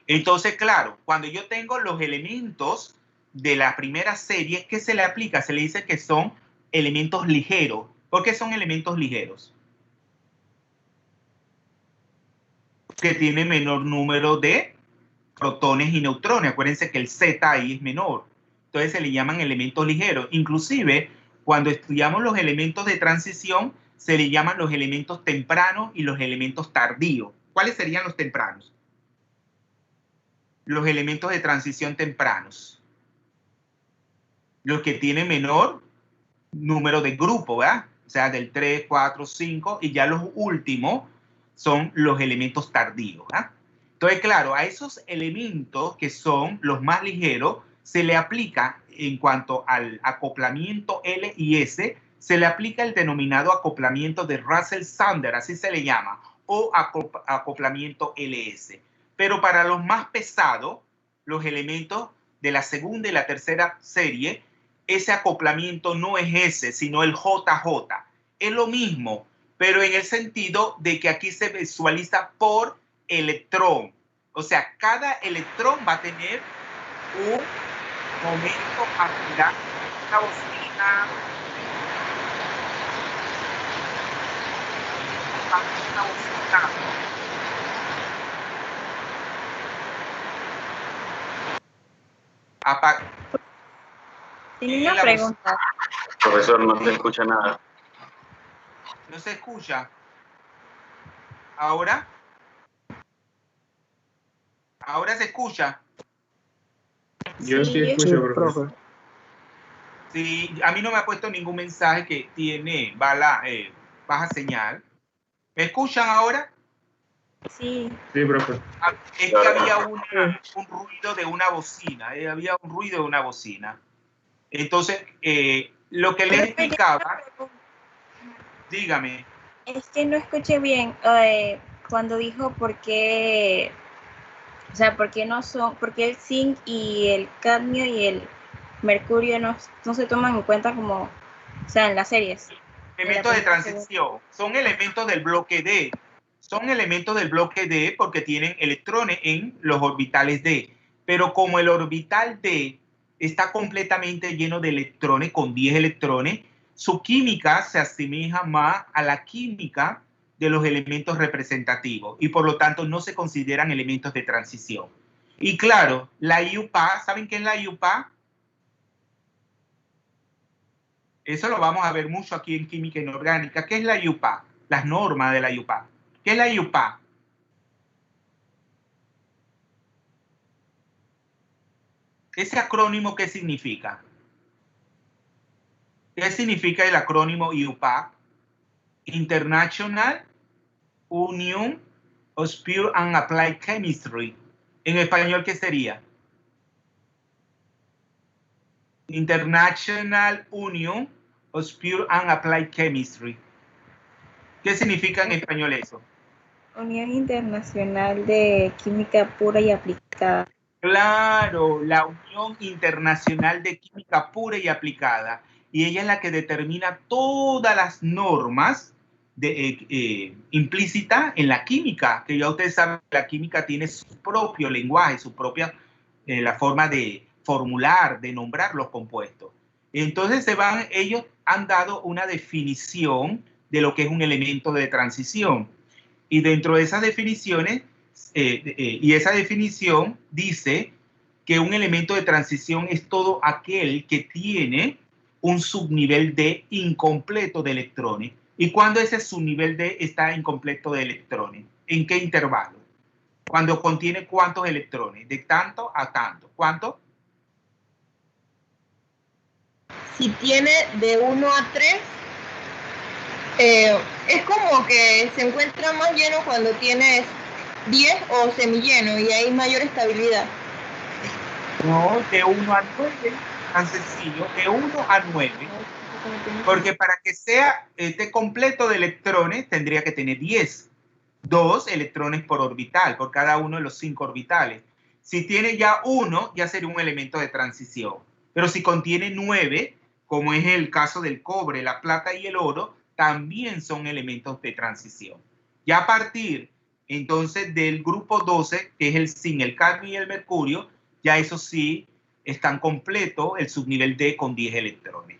[SPEAKER 1] Entonces, claro, cuando yo tengo los elementos de la primera serie, ¿qué se le aplica? Se le dice que son elementos ligeros. ¿Por qué son elementos ligeros? Que tienen menor número de protones y neutrones. Acuérdense que el Z ahí es menor. Entonces se le llaman elementos ligeros. Inclusive, cuando estudiamos los elementos de transición, se le llaman los elementos tempranos y los elementos tardíos. ¿Cuáles serían los tempranos? Los elementos de transición tempranos. Los que tienen menor número de grupo, ¿verdad? O sea, del 3, 4, 5, y ya los últimos son los elementos tardíos, ¿verdad? Entonces, claro, a esos elementos que son los más ligeros, se le aplica, en cuanto al acoplamiento L y S, se le aplica el denominado acoplamiento de Russell-Saunders, así se le llama, o acoplamiento LS. Pero para los más pesados, los elementos de la segunda y la tercera serie, ese acoplamiento no es S, sino el JJ. Es lo mismo, pero en el sentido de que aquí se visualiza por electrón. O sea, cada electrón va a tener un momento angular, una bocina, una bocina.
[SPEAKER 7] Tengo una pregunta.
[SPEAKER 10] Profesor, no se escucha nada.
[SPEAKER 1] ¿No se escucha? ¿Ahora? ¿Ahora se escucha?
[SPEAKER 3] Yo sí escucho, profesor.
[SPEAKER 1] Sí, a mí no me ha puesto ningún mensaje que tiene baja señal. ¿Me escuchan ahora?
[SPEAKER 7] Sí.
[SPEAKER 3] Sí, profe.
[SPEAKER 1] Es que había un ruido de una bocina. Había un ruido de una bocina. Entonces, lo que les explicaba... Dígame.
[SPEAKER 7] Es que no escuché bien cuando dijo por qué... O sea, ¿por qué el zinc y el cadmio y el mercurio no se toman en cuenta como, o sea, en las series?
[SPEAKER 1] Elementos de transición. Son elementos del bloque D. Son elementos del bloque D porque tienen electrones en los orbitales D. Pero como el orbital D está completamente lleno de electrones, con 10 electrones, su química se asemeja más a la química de los elementos representativos y por lo tanto no se consideran elementos de transición. Y claro, la IUPAC, ¿saben qué es la IUPAC? Eso lo vamos a ver mucho aquí en química inorgánica. ¿Qué es la IUPAC? Las normas de la IUPAC. ¿Qué es la IUPAC? ¿Ese acrónimo qué significa? ¿Qué significa el acrónimo IUPAC? International Union of Pure and Applied Chemistry. En español, ¿qué sería? International Union of Pure and Applied Chemistry. ¿Qué significa en español eso?
[SPEAKER 7] Unión Internacional de Química Pura y Aplicada.
[SPEAKER 1] Claro, la Unión Internacional de Química Pura y Aplicada. Y ella es la que determina todas las normas implícitas en la química, que ya ustedes saben que la química tiene su propio lenguaje, su propia la forma de formular, de nombrar los compuestos. Entonces ellos han dado una definición de lo que es un elemento de transición. Y dentro de esas definiciones, y esa definición dice que un elemento de transición es todo aquel que tiene un subnivel D incompleto de electrones. ¿Y cuándo ese subnivel D está incompleto de electrones? ¿En qué intervalo? Cuando contiene ¿cuántos electrones? De tanto a tanto. ¿Cuánto?
[SPEAKER 7] Si tiene de 1 a 3, es como que se encuentra más lleno cuando tienes 10 o semilleno y hay mayor estabilidad.
[SPEAKER 1] No, de 1 a 9, tan sencillo, de 1 a 9. Porque para que sea completo de electrones tendría que tener 10. 2 electrones por orbital, por cada uno de los 5 orbitales. Si tiene ya 1, ya sería un elemento de transición. Pero si contiene 9, como es el caso del cobre, la plata y el oro, también son elementos de transición. Ya a partir, entonces, del grupo 12, que es el zinc, el cadmio y el mercurio, ya eso sí están completos, el subnivel D con 10 electrones.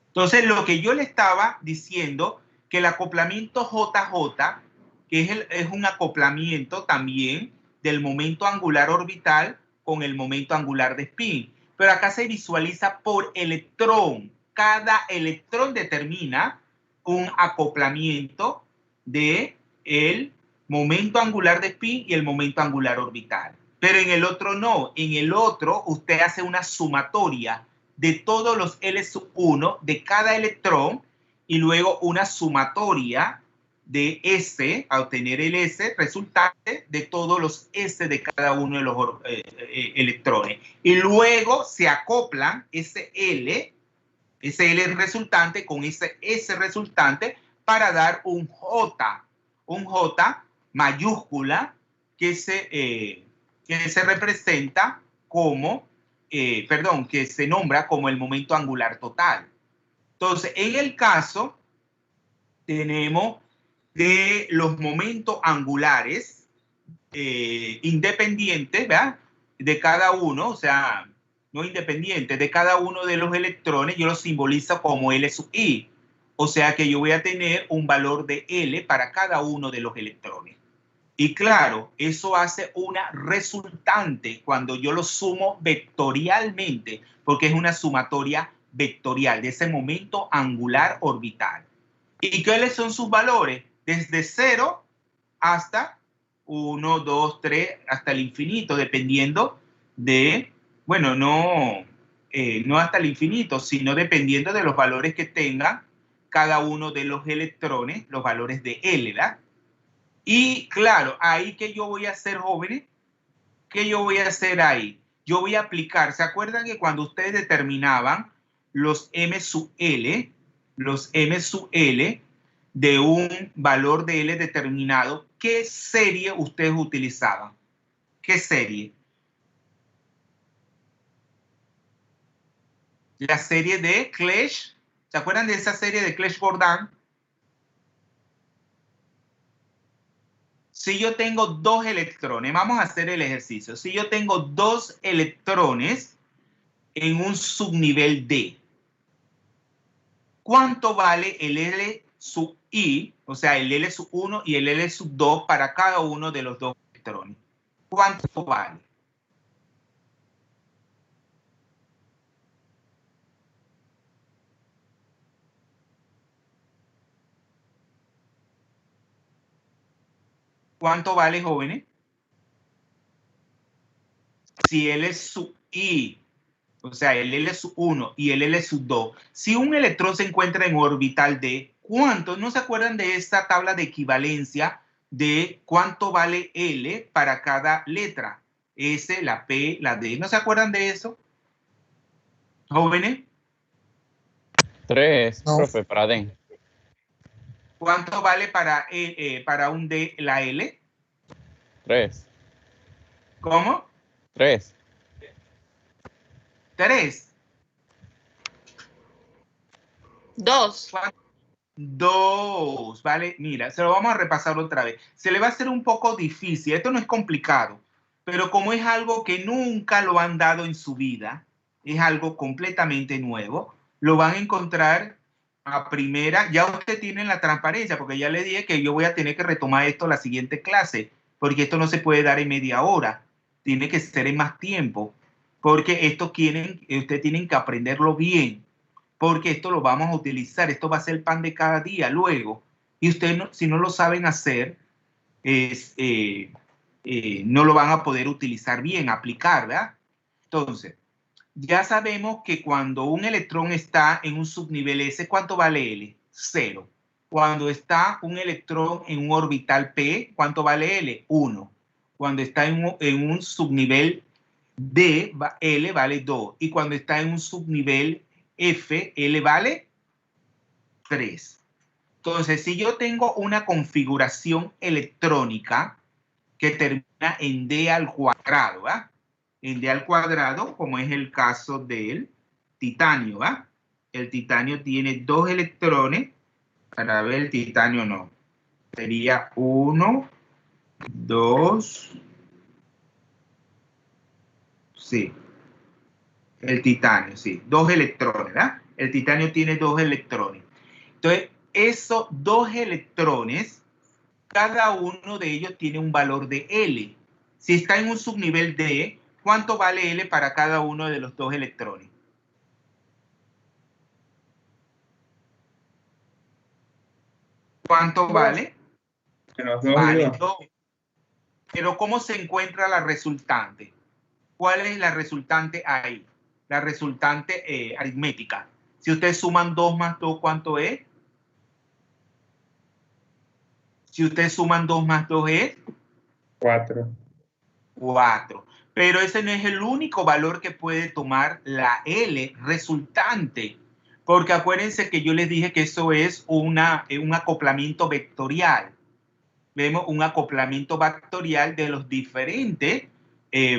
[SPEAKER 1] Entonces, lo que yo le estaba diciendo, que el acoplamiento JJ, que es un acoplamiento también del momento angular orbital con el momento angular de spin. Pero acá se visualiza por electrón. Cada electrón determina un acoplamiento de el momento angular de spin y el momento angular orbital. Pero en el otro no. En el otro usted hace una sumatoria de todos los L1 de cada electrón y luego una sumatoria de S, a obtener el S resultante de todos los S de cada uno de los electrones. Y luego se acoplan ese L resultante con ese S resultante para dar un J mayúscula que se representa como, que se nombra como el momento angular total. Entonces, en el caso, tenemos de los momentos angulares independientes, ¿verdad? De cada uno, o sea, no independientes, de cada uno de los electrones, yo lo simbolizo como L sub I. O sea que yo voy a tener un valor de L para cada uno de los electrones. Y claro, eso hace una resultante cuando yo lo sumo vectorialmente, porque es una sumatoria vectorial de ese momento angular orbital. ¿Y cuáles son sus valores? Desde 0 hasta 1, 2, 3, hasta el infinito, dependiendo de, bueno, no hasta el infinito, sino dependiendo de los valores que tenga cada uno de los electrones, los valores de L, ¿verdad? Y claro, ahí que yo voy a hacer, jóvenes, ¿qué yo voy a hacer ahí? Yo voy a aplicar, ¿se acuerdan que cuando ustedes determinaban los M sub L de un valor de L determinado, ¿qué serie ustedes utilizaban? ¿Qué serie? La serie de Clebsch. ¿Se acuerdan de esa serie de Clebsch-Gordan? Si yo tengo 2 electrones, vamos a hacer el ejercicio. Si yo tengo 2 electrones en un subnivel D, ¿cuánto vale el L sub I, o sea, el L sub 1 y el L sub 2 para cada uno de los 2 electrones? ¿Cuánto vale? ¿Cuánto vale, jóvenes? Si L sub I, o sea, el L sub 1 y el L sub 2, si un electrón se encuentra en orbital D, ¿cuánto? ¿No se acuerdan de esta tabla de equivalencia de cuánto vale L para cada letra? S, la P, la D. ¿No se acuerdan de eso, jóvenes?
[SPEAKER 6] 3, no. Profe, para D.
[SPEAKER 1] ¿Cuánto vale para un D la L?
[SPEAKER 6] 3.
[SPEAKER 1] ¿Cómo?
[SPEAKER 6] 3.
[SPEAKER 1] 3.
[SPEAKER 9] 2.
[SPEAKER 1] 2, ¿vale? Mira, se lo vamos a repasar otra vez. Se le va a hacer un poco difícil. Esto no es complicado, pero como es algo que nunca lo han dado en su vida, es algo completamente nuevo, lo van a encontrar a primera. Ya usted tiene la transparencia, porque ya le dije que yo voy a tener que retomar esto la siguiente clase, porque esto no se puede dar en media hora, tiene que ser en más tiempo, porque ustedes tienen que aprenderlo bien, porque esto lo vamos a utilizar, esto va a ser el pan de cada día luego, y ustedes si no lo saben hacer, no lo van a poder utilizar bien, aplicar, ¿verdad? Entonces, ya sabemos que cuando un electrón está en un subnivel S, ¿cuánto vale L? 0. Cuando está un electrón en un orbital P, ¿cuánto vale L? 1. Cuando está en un subnivel D, L vale 2. Y cuando está en un subnivel F, L vale 3. Entonces, si yo tengo una configuración electrónica que termina en D al cuadrado, ¿va? En D al cuadrado, como es el caso del titanio, ¿va? El titanio tiene 2 electrones. Para ver el titanio no. Sería 1, 2. Sí. El titanio, sí. 2 electrones, ¿verdad? El titanio tiene 2 electrones. Entonces, esos 2 electrones, cada uno de ellos tiene un valor de L. Si está en un subnivel D, ¿cuánto vale L para cada uno de los 2 electrones? ¿Cuánto vale? Vale 2. Pero ¿cómo se encuentra la resultante? ¿Cuál es la resultante ahí? La resultante aritmética. Si ustedes suman 2 más 2, ¿cuánto es? Si ustedes suman 2 más 2 es
[SPEAKER 3] 4.
[SPEAKER 1] 4. Pero ese no es el único valor que puede tomar la L resultante. Porque acuérdense que yo les dije que eso es un acoplamiento vectorial. Vemos un acoplamiento vectorial de los diferentes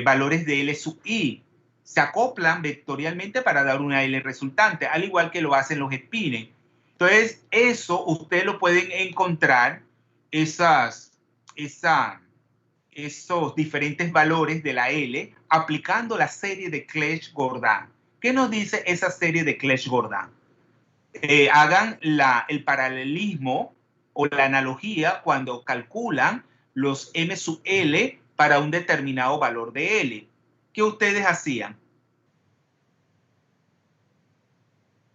[SPEAKER 1] valores de L sub I. Se acoplan vectorialmente para dar una L resultante, al igual que lo hacen los espines. Entonces, eso ustedes lo pueden encontrar, esos diferentes valores de la L, aplicando la serie de Clebsch-Gordan. ¿Qué nos dice esa serie de Clebsch-Gordan? Hagan el paralelismo o la analogía cuando calculan los M sub L para un determinado valor de L. ¿Qué ustedes hacían?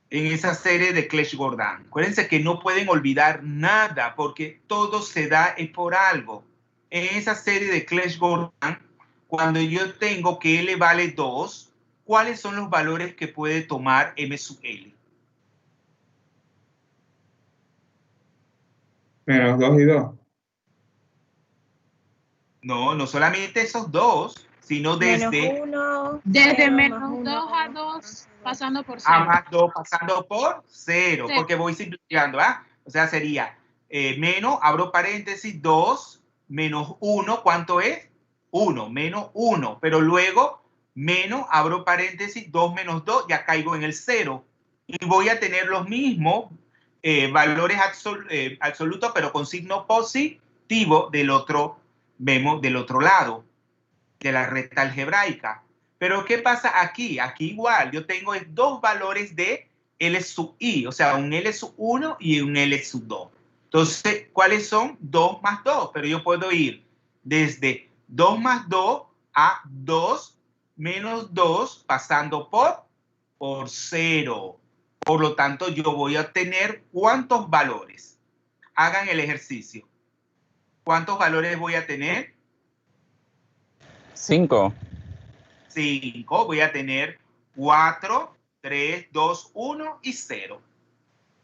[SPEAKER 1] En esa serie de Clebsch-Gordan. Acuérdense que no pueden olvidar nada porque todo se da por algo. En esa serie de Clebsch-Gordan, cuando yo tengo que L vale 2, ¿cuáles son los valores que puede tomar M sub L?
[SPEAKER 3] Menos 2 y 2.
[SPEAKER 1] No, no solamente esos 2, sino desde...
[SPEAKER 7] Menos 1.
[SPEAKER 9] Desde menos 2 a 2, pasando por 0.
[SPEAKER 1] A más 2 pasando por 0, porque voy simplificando, ¿ah? O sea, sería menos, abro paréntesis, 2 menos 1, ¿cuánto es? 1, menos 1, pero luego menos, abro paréntesis, 2 menos 2, ya caigo en el 0. Y voy a tener los mismos valores absolutos, pero con signo positivo del otro, vemos del otro lado, de la recta algebraica. Pero ¿qué pasa aquí? Aquí igual, yo tengo 2 valores de L sub I, o sea, un L sub 1 y un L sub 2. Entonces, ¿cuáles son? 2 más 2, pero yo puedo ir desde 2 más 2 a 2 menos 2 pasando por 0. Por lo tanto, yo voy a obtener ¿cuántos valores? Hagan el ejercicio. ¿Cuántos valores voy a tener?
[SPEAKER 6] 5.
[SPEAKER 1] 5. Voy a tener 4, 3, 2, 1 y 0.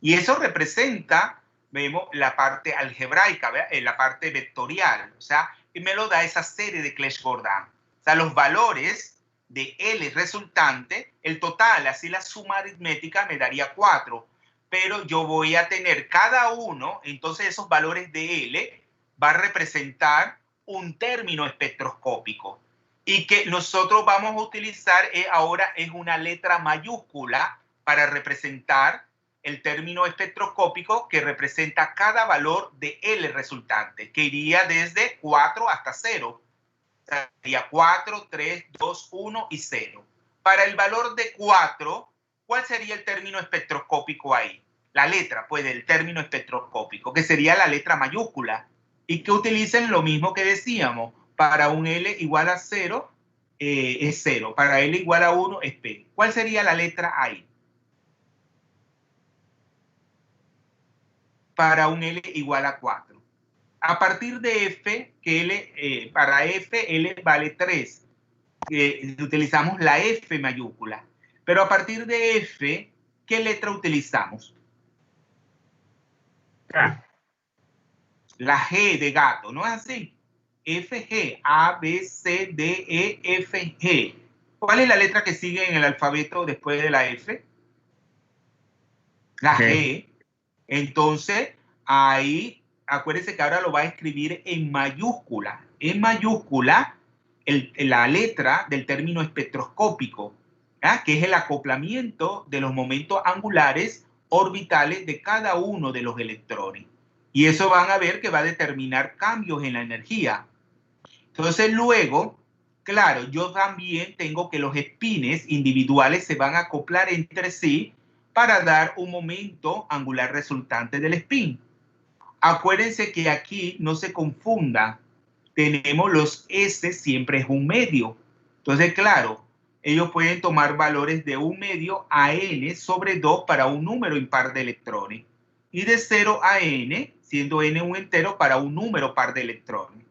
[SPEAKER 1] Y eso representa, vemos, la parte algebraica, la parte vectorial. O sea, y me lo da esa serie de Clebsch-Gordan. O sea, los valores de L resultante, el total, así la suma aritmética me daría 4. Pero yo voy a tener cada uno, entonces esos valores de L va a representar un término espectroscópico. Y que nosotros vamos a utilizar ahora es una letra mayúscula para representar el término espectroscópico que representa cada valor de L resultante, que iría desde 4 hasta 0. Sería 4, 3, 2, 1 y 0. Para el valor de 4, ¿cuál sería el término espectroscópico ahí? La letra, pues, del término espectroscópico, que sería la letra mayúscula. Y que utilicen lo mismo que decíamos. Para un L igual a 0 es 0. Para L igual a 1 es P. ¿Cuál sería la letra ahí? Para un L igual a 4. A partir de F, que L, para F, L vale 3. Utilizamos la F mayúscula. Pero a partir de F, ¿qué letra utilizamos? La G de gato, ¿no es así? FG, A, B, C, D, E, F, G. ¿Cuál es la letra que sigue en el alfabeto después de la F? la G. Entonces, ahí, acuérdense que ahora lo va a escribir en mayúscula. En mayúscula, la letra del término espectroscópico, ¿ya? Que es el acoplamiento de los momentos angulares orbitales de cada uno de los electrones. Y eso van a ver que va a determinar cambios en la energía. Entonces, luego, claro, yo también tengo que los espines individuales se van a acoplar entre sí para dar un momento angular resultante del spin. Acuérdense que aquí no se confunda. Tenemos los S, siempre es un medio. Entonces, claro, ellos pueden tomar valores de un medio a n sobre 2 para un número impar de electrones. Y de 0 a n, siendo n un entero, para un número par de electrones.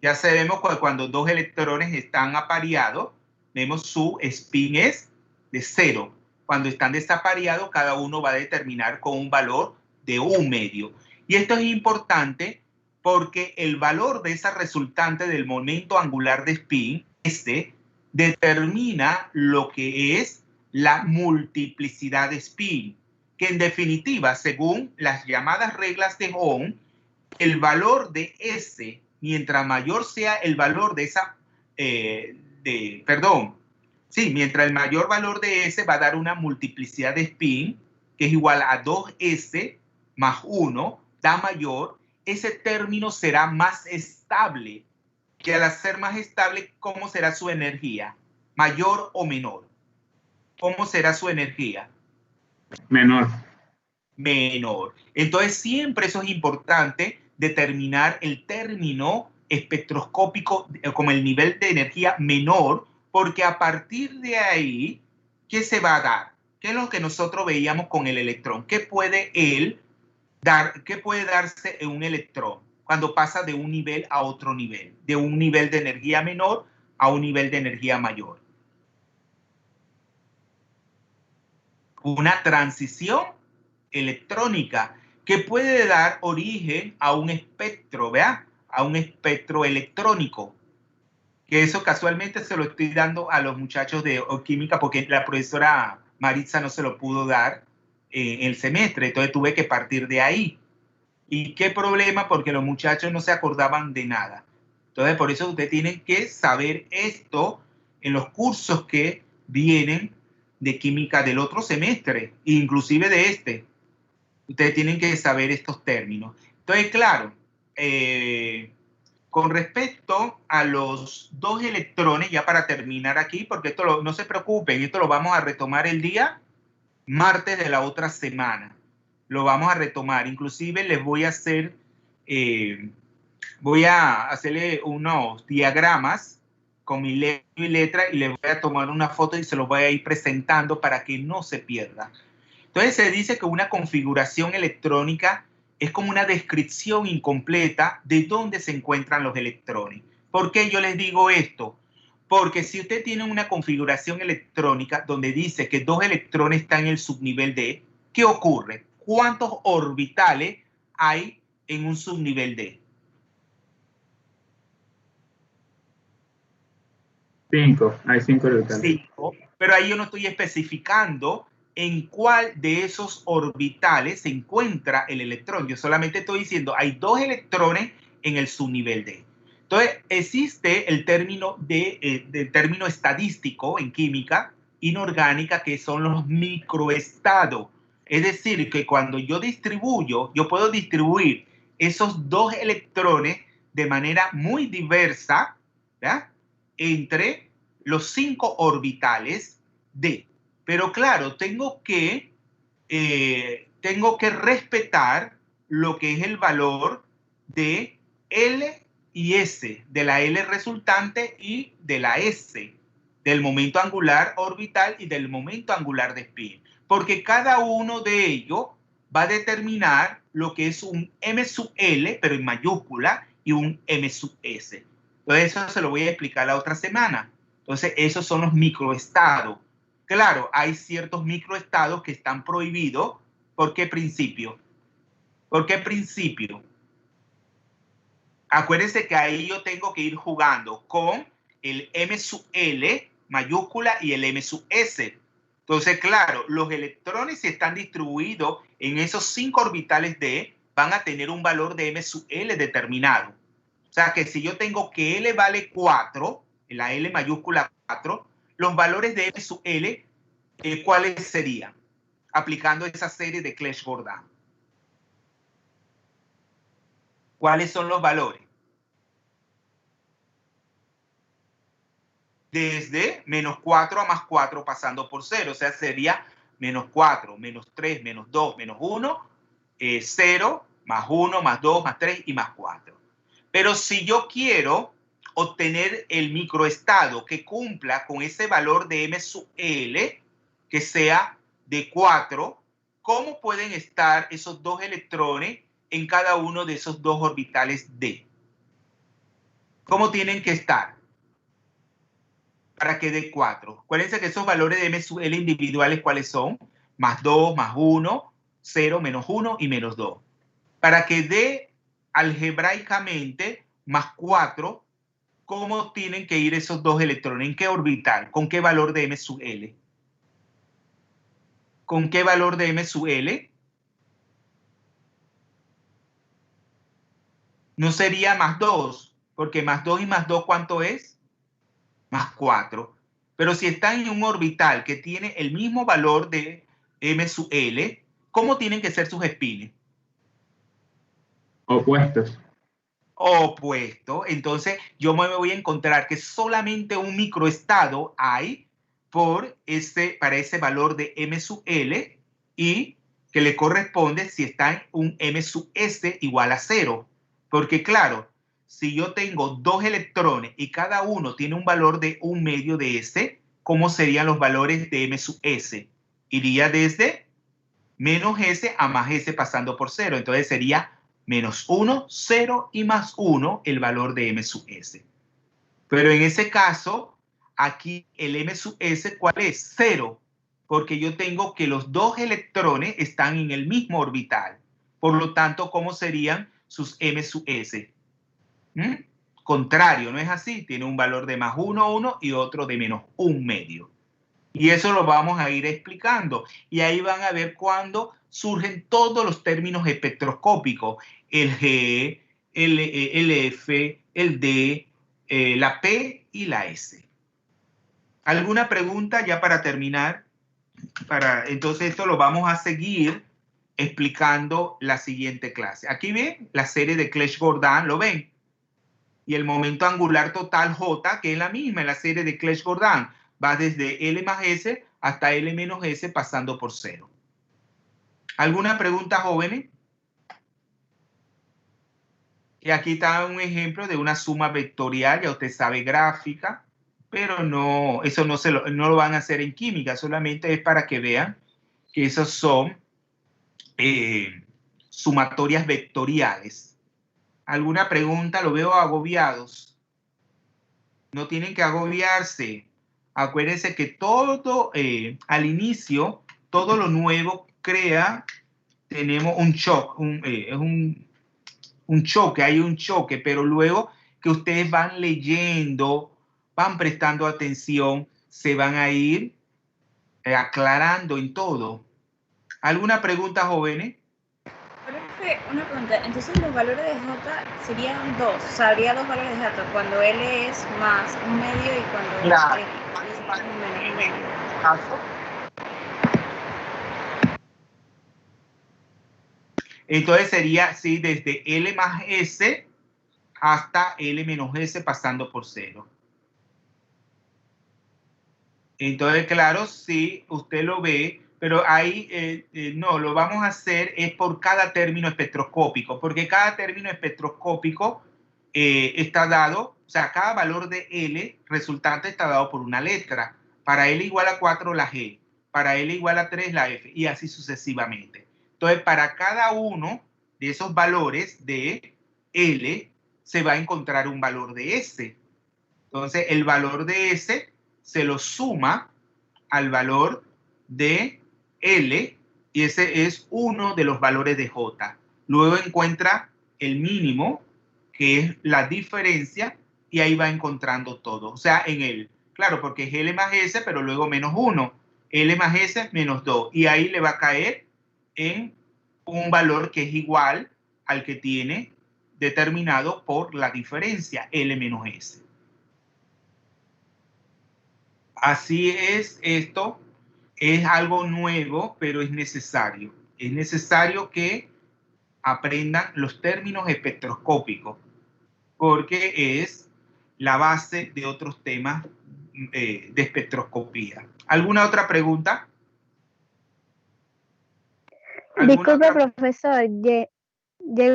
[SPEAKER 1] Ya sabemos que cuando dos electrones están apareados, vemos su spin es de 0. Cuando están desapareados, cada uno va a determinar con un valor de un medio. Y esto es importante porque el valor de esa resultante del momento angular de spin, determina lo que es la multiplicidad de spin, que en definitiva, según las llamadas reglas de Ohm, el valor de S, mientras mayor sea el valor de esa, mientras el mayor valor de S va a dar una multiplicidad de spin, que es igual a 2S más 1, da mayor, ese término será más estable. Que al ser más estable, ¿cómo será su energía? ¿Mayor o menor? ¿Cómo será su energía?
[SPEAKER 3] Menor.
[SPEAKER 1] Menor. Entonces, siempre eso es importante, determinar el término espectroscópico como el nivel de energía menor, porque a partir de ahí, ¿qué se va a dar? ¿Qué es lo que nosotros veíamos con el electrón? ¿Qué puede él dar? ¿Qué puede darse en un electrón cuando pasa de un nivel a otro nivel? De un nivel de energía menor a un nivel de energía mayor. Una transición electrónica que puede dar origen a un espectro, ¿verdad? A un espectro electrónico. Que eso casualmente se lo estoy dando a los muchachos de química porque la profesora Maritza no se lo pudo dar en el semestre, entonces tuve que partir de ahí. ¿Y qué problema? Porque los muchachos no se acordaban de nada. Entonces, por eso ustedes tienen que saber esto en los cursos que vienen de química del otro semestre, inclusive de este. Ustedes tienen que saber estos términos. Entonces, claro, con respecto a los dos electrones, ya para terminar aquí, porque esto no se preocupen, esto lo vamos a retomar el día martes de la otra semana. Lo vamos a retomar. Inclusive les voy a hacer, voy a hacerle unos diagramas con mi letra y les voy a tomar una foto y se los voy a ir presentando para que no se pierda. Entonces se dice que una configuración electrónica es como una descripción incompleta de dónde se encuentran los electrones. ¿Por qué yo les digo esto? Porque si usted tiene una configuración electrónica donde dice que dos electrones están en el subnivel D, ¿qué ocurre? ¿Cuántos orbitales hay en un subnivel D?
[SPEAKER 3] 5. Hay 5 orbitales.
[SPEAKER 1] 5, pero ahí yo no estoy especificando en cuál de esos orbitales se encuentra el electrón. Yo solamente estoy diciendo hay dos electrones en el subnivel D. Entonces, existe el término del término estadístico en química inorgánica que son los microestados. Es decir, que cuando yo distribuyo, yo puedo distribuir esos dos electrones de manera muy diversa, ¿verdad? Entre los 5 orbitales D. Pero claro, tengo que respetar lo que es el valor de L y S, de la L resultante y de la S, del momento angular orbital y del momento angular de spin. Porque cada uno de ellos va a determinar lo que es un M sub L, pero en mayúscula, y un M sub S. Entonces eso se lo voy a explicar la otra semana. Entonces esos son los microestados. Claro, hay ciertos microestados que están prohibidos. ¿Por qué principio? ¿Por qué principio? Acuérdense que ahí yo tengo que ir jugando con el M sub L mayúscula y el M sub S. Entonces, claro, los electrones, si están distribuidos en esos 5 orbitales D, van a tener un valor de M sub L determinado. O sea que si yo tengo que L vale 4, la L mayúscula 4, los valores de M sub L, ¿cuáles serían? Aplicando esa serie de Clebsch-Gordan. ¿Cuáles son los valores? Desde menos 4 a más 4 pasando por 0. O sea, sería menos 4, menos 3, menos 2, menos 1, 0, más 1, más 2, más 3 y más 4. Pero si yo quiero obtener el microestado que cumpla con ese valor de M sub L, que sea de 4, ¿cómo pueden estar esos dos electrones en cada uno de esos dos orbitales D? ¿Cómo tienen que estar para que dé 4? Acuérdense que esos valores de M sub L individuales, ¿cuáles son? Más 2, más 1, 0, menos 1 y menos 2. Para que dé algebraicamente más 4, ¿cómo tienen que ir esos dos electrones? ¿En qué orbital? ¿Con qué valor de M sub L? ¿Con qué valor de M sub L? No sería más 2, porque más 2 y más 2, ¿cuánto es? Más 4. Pero si están en un orbital que tiene el mismo valor de M sub L, ¿cómo tienen que ser sus espines?
[SPEAKER 3] Opuestos.
[SPEAKER 1] Opuesto. Entonces yo me voy a encontrar que solamente un microestado hay para ese valor de M sub L y que le corresponde si está en un M sub S igual a 0. Porque claro, si yo tengo dos electrones y cada uno tiene un valor de 1/2 de S, ¿cómo serían los valores de M sub S? Iría desde menos S a más S pasando por 0. Entonces sería menos 1, 0 y más 1 el valor de M sub S. Pero en ese caso, aquí el M sub S, ¿cuál es? 0, porque yo tengo que los dos electrones están en el mismo orbital. Por lo tanto, ¿cómo serían sus M sub S? Contrario, ¿no es así? Tiene un valor de más 1, 1 y otro de menos 1/2. Y eso lo vamos a ir explicando. Y ahí van a ver cuándo surgen todos los términos espectroscópicos. El G, el F, el D, la P y la S. ¿Alguna pregunta ya para terminar? Entonces esto lo vamos a seguir explicando la siguiente clase. Aquí ven la serie de Clebsch-Gordan, ¿lo ven? Y el momento angular total J, que es la misma en la serie de Clebsch-Gordan, va desde L más S hasta L menos S pasando por 0. ¿Alguna pregunta, jóvenes? Y aquí está un ejemplo de una suma vectorial, ya usted sabe, gráfica, pero no, eso no lo van a hacer en química, solamente es para que vean que esos son sumatorias vectoriales. ¿Alguna pregunta? Lo veo agobiados. No tienen que agobiarse. Acuérdense que todo, al inicio, todo lo nuevo tenemos un shock, un choque, hay un choque, pero luego que ustedes van leyendo, van prestando atención, se van a ir aclarando en todo. ¿Alguna pregunta, jóvenes?
[SPEAKER 7] Una pregunta, entonces los valores de J serían 2, o sea, habría dos valores de J, cuando L es más 1/2 y cuando
[SPEAKER 1] claro.
[SPEAKER 7] L es menos 1/2.
[SPEAKER 1] Entonces sería, sí, desde L más S hasta L menos S pasando por 0. Entonces, claro, sí, usted lo ve, pero ahí no, lo vamos a hacer es por cada término espectroscópico, porque cada término espectroscópico está dado, o sea, cada valor de L resultante está dado por una letra. Para L igual a 4 la G, para L igual a 3 la F, y así sucesivamente. Entonces, para cada uno de esos valores de L se va a encontrar un valor de S. Entonces, el valor de S se lo suma al valor de L y ese es uno de los valores de J. Luego encuentra el mínimo, que es la diferencia, y ahí va encontrando todo. O sea, claro, porque es L más S, pero luego menos 1. L más S menos 2. Y ahí le va a caer en un valor que es igual al que tiene determinado por la diferencia L menos S. Así es, esto es algo nuevo, pero es necesario. Es necesario que aprendan los términos espectroscópicos, porque es la base de otros temas de espectroscopía. ¿Alguna otra pregunta?
[SPEAKER 11] Disculpe, profesor, llegué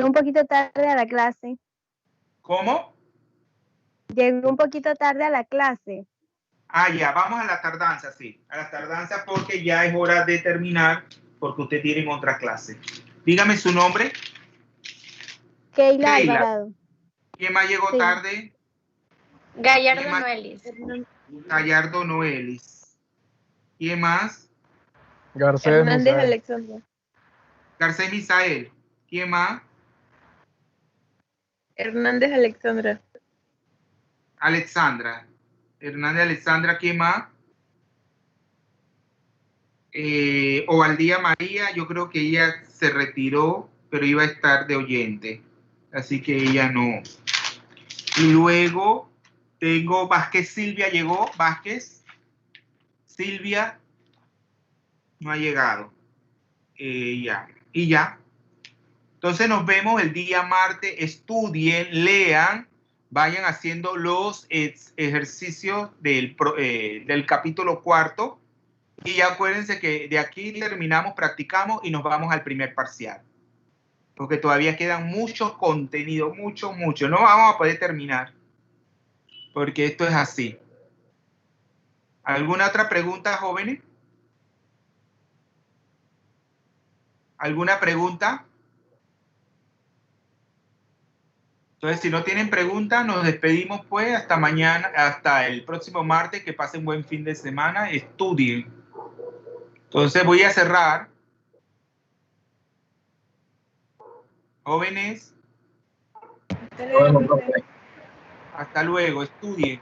[SPEAKER 11] un poquito tarde a la clase.
[SPEAKER 1] ¿Cómo?
[SPEAKER 11] Llegué un poquito tarde a la clase.
[SPEAKER 1] Ah, ya, vamos a la tardanza, sí. A la tardanza porque ya es hora de terminar, porque usted tiene otra clase. Dígame su nombre.
[SPEAKER 11] Keila Alvarado.
[SPEAKER 1] ¿Quién más llegó tarde?
[SPEAKER 8] Gallardo Noelis.
[SPEAKER 1] Gallardo Noelis. ¿Quién más?
[SPEAKER 12] Garcés
[SPEAKER 2] Hernández
[SPEAKER 12] Misael.
[SPEAKER 2] Alexandra.
[SPEAKER 1] Garcés Misael. ¿Quién más?
[SPEAKER 2] Hernández Alexandra.
[SPEAKER 1] Alexandra. Hernández Alexandra. ¿Quién más? Ovaldía María. Yo creo que ella se retiró, pero iba a estar de oyente. Así que ella no. Y luego tengo Vázquez Silvia. ¿Llegó? Vázquez. Silvia. No ha llegado. Ya. Y ya. Entonces nos vemos el día martes. Estudien, lean, vayan haciendo los ejercicios del capítulo 4. Y ya acuérdense que de aquí terminamos, practicamos y nos vamos al primer parcial. Porque todavía quedan muchos contenidos, mucho. No vamos a poder terminar. Porque esto es así. ¿Alguna otra pregunta, jóvenes? ¿Alguna pregunta? Entonces, si no tienen preguntas, nos despedimos pues hasta mañana, hasta el próximo martes. Que pasen buen fin de semana. Estudien. Entonces voy a cerrar. Jóvenes.
[SPEAKER 2] Hasta luego, profe.
[SPEAKER 1] Hasta luego. Estudien.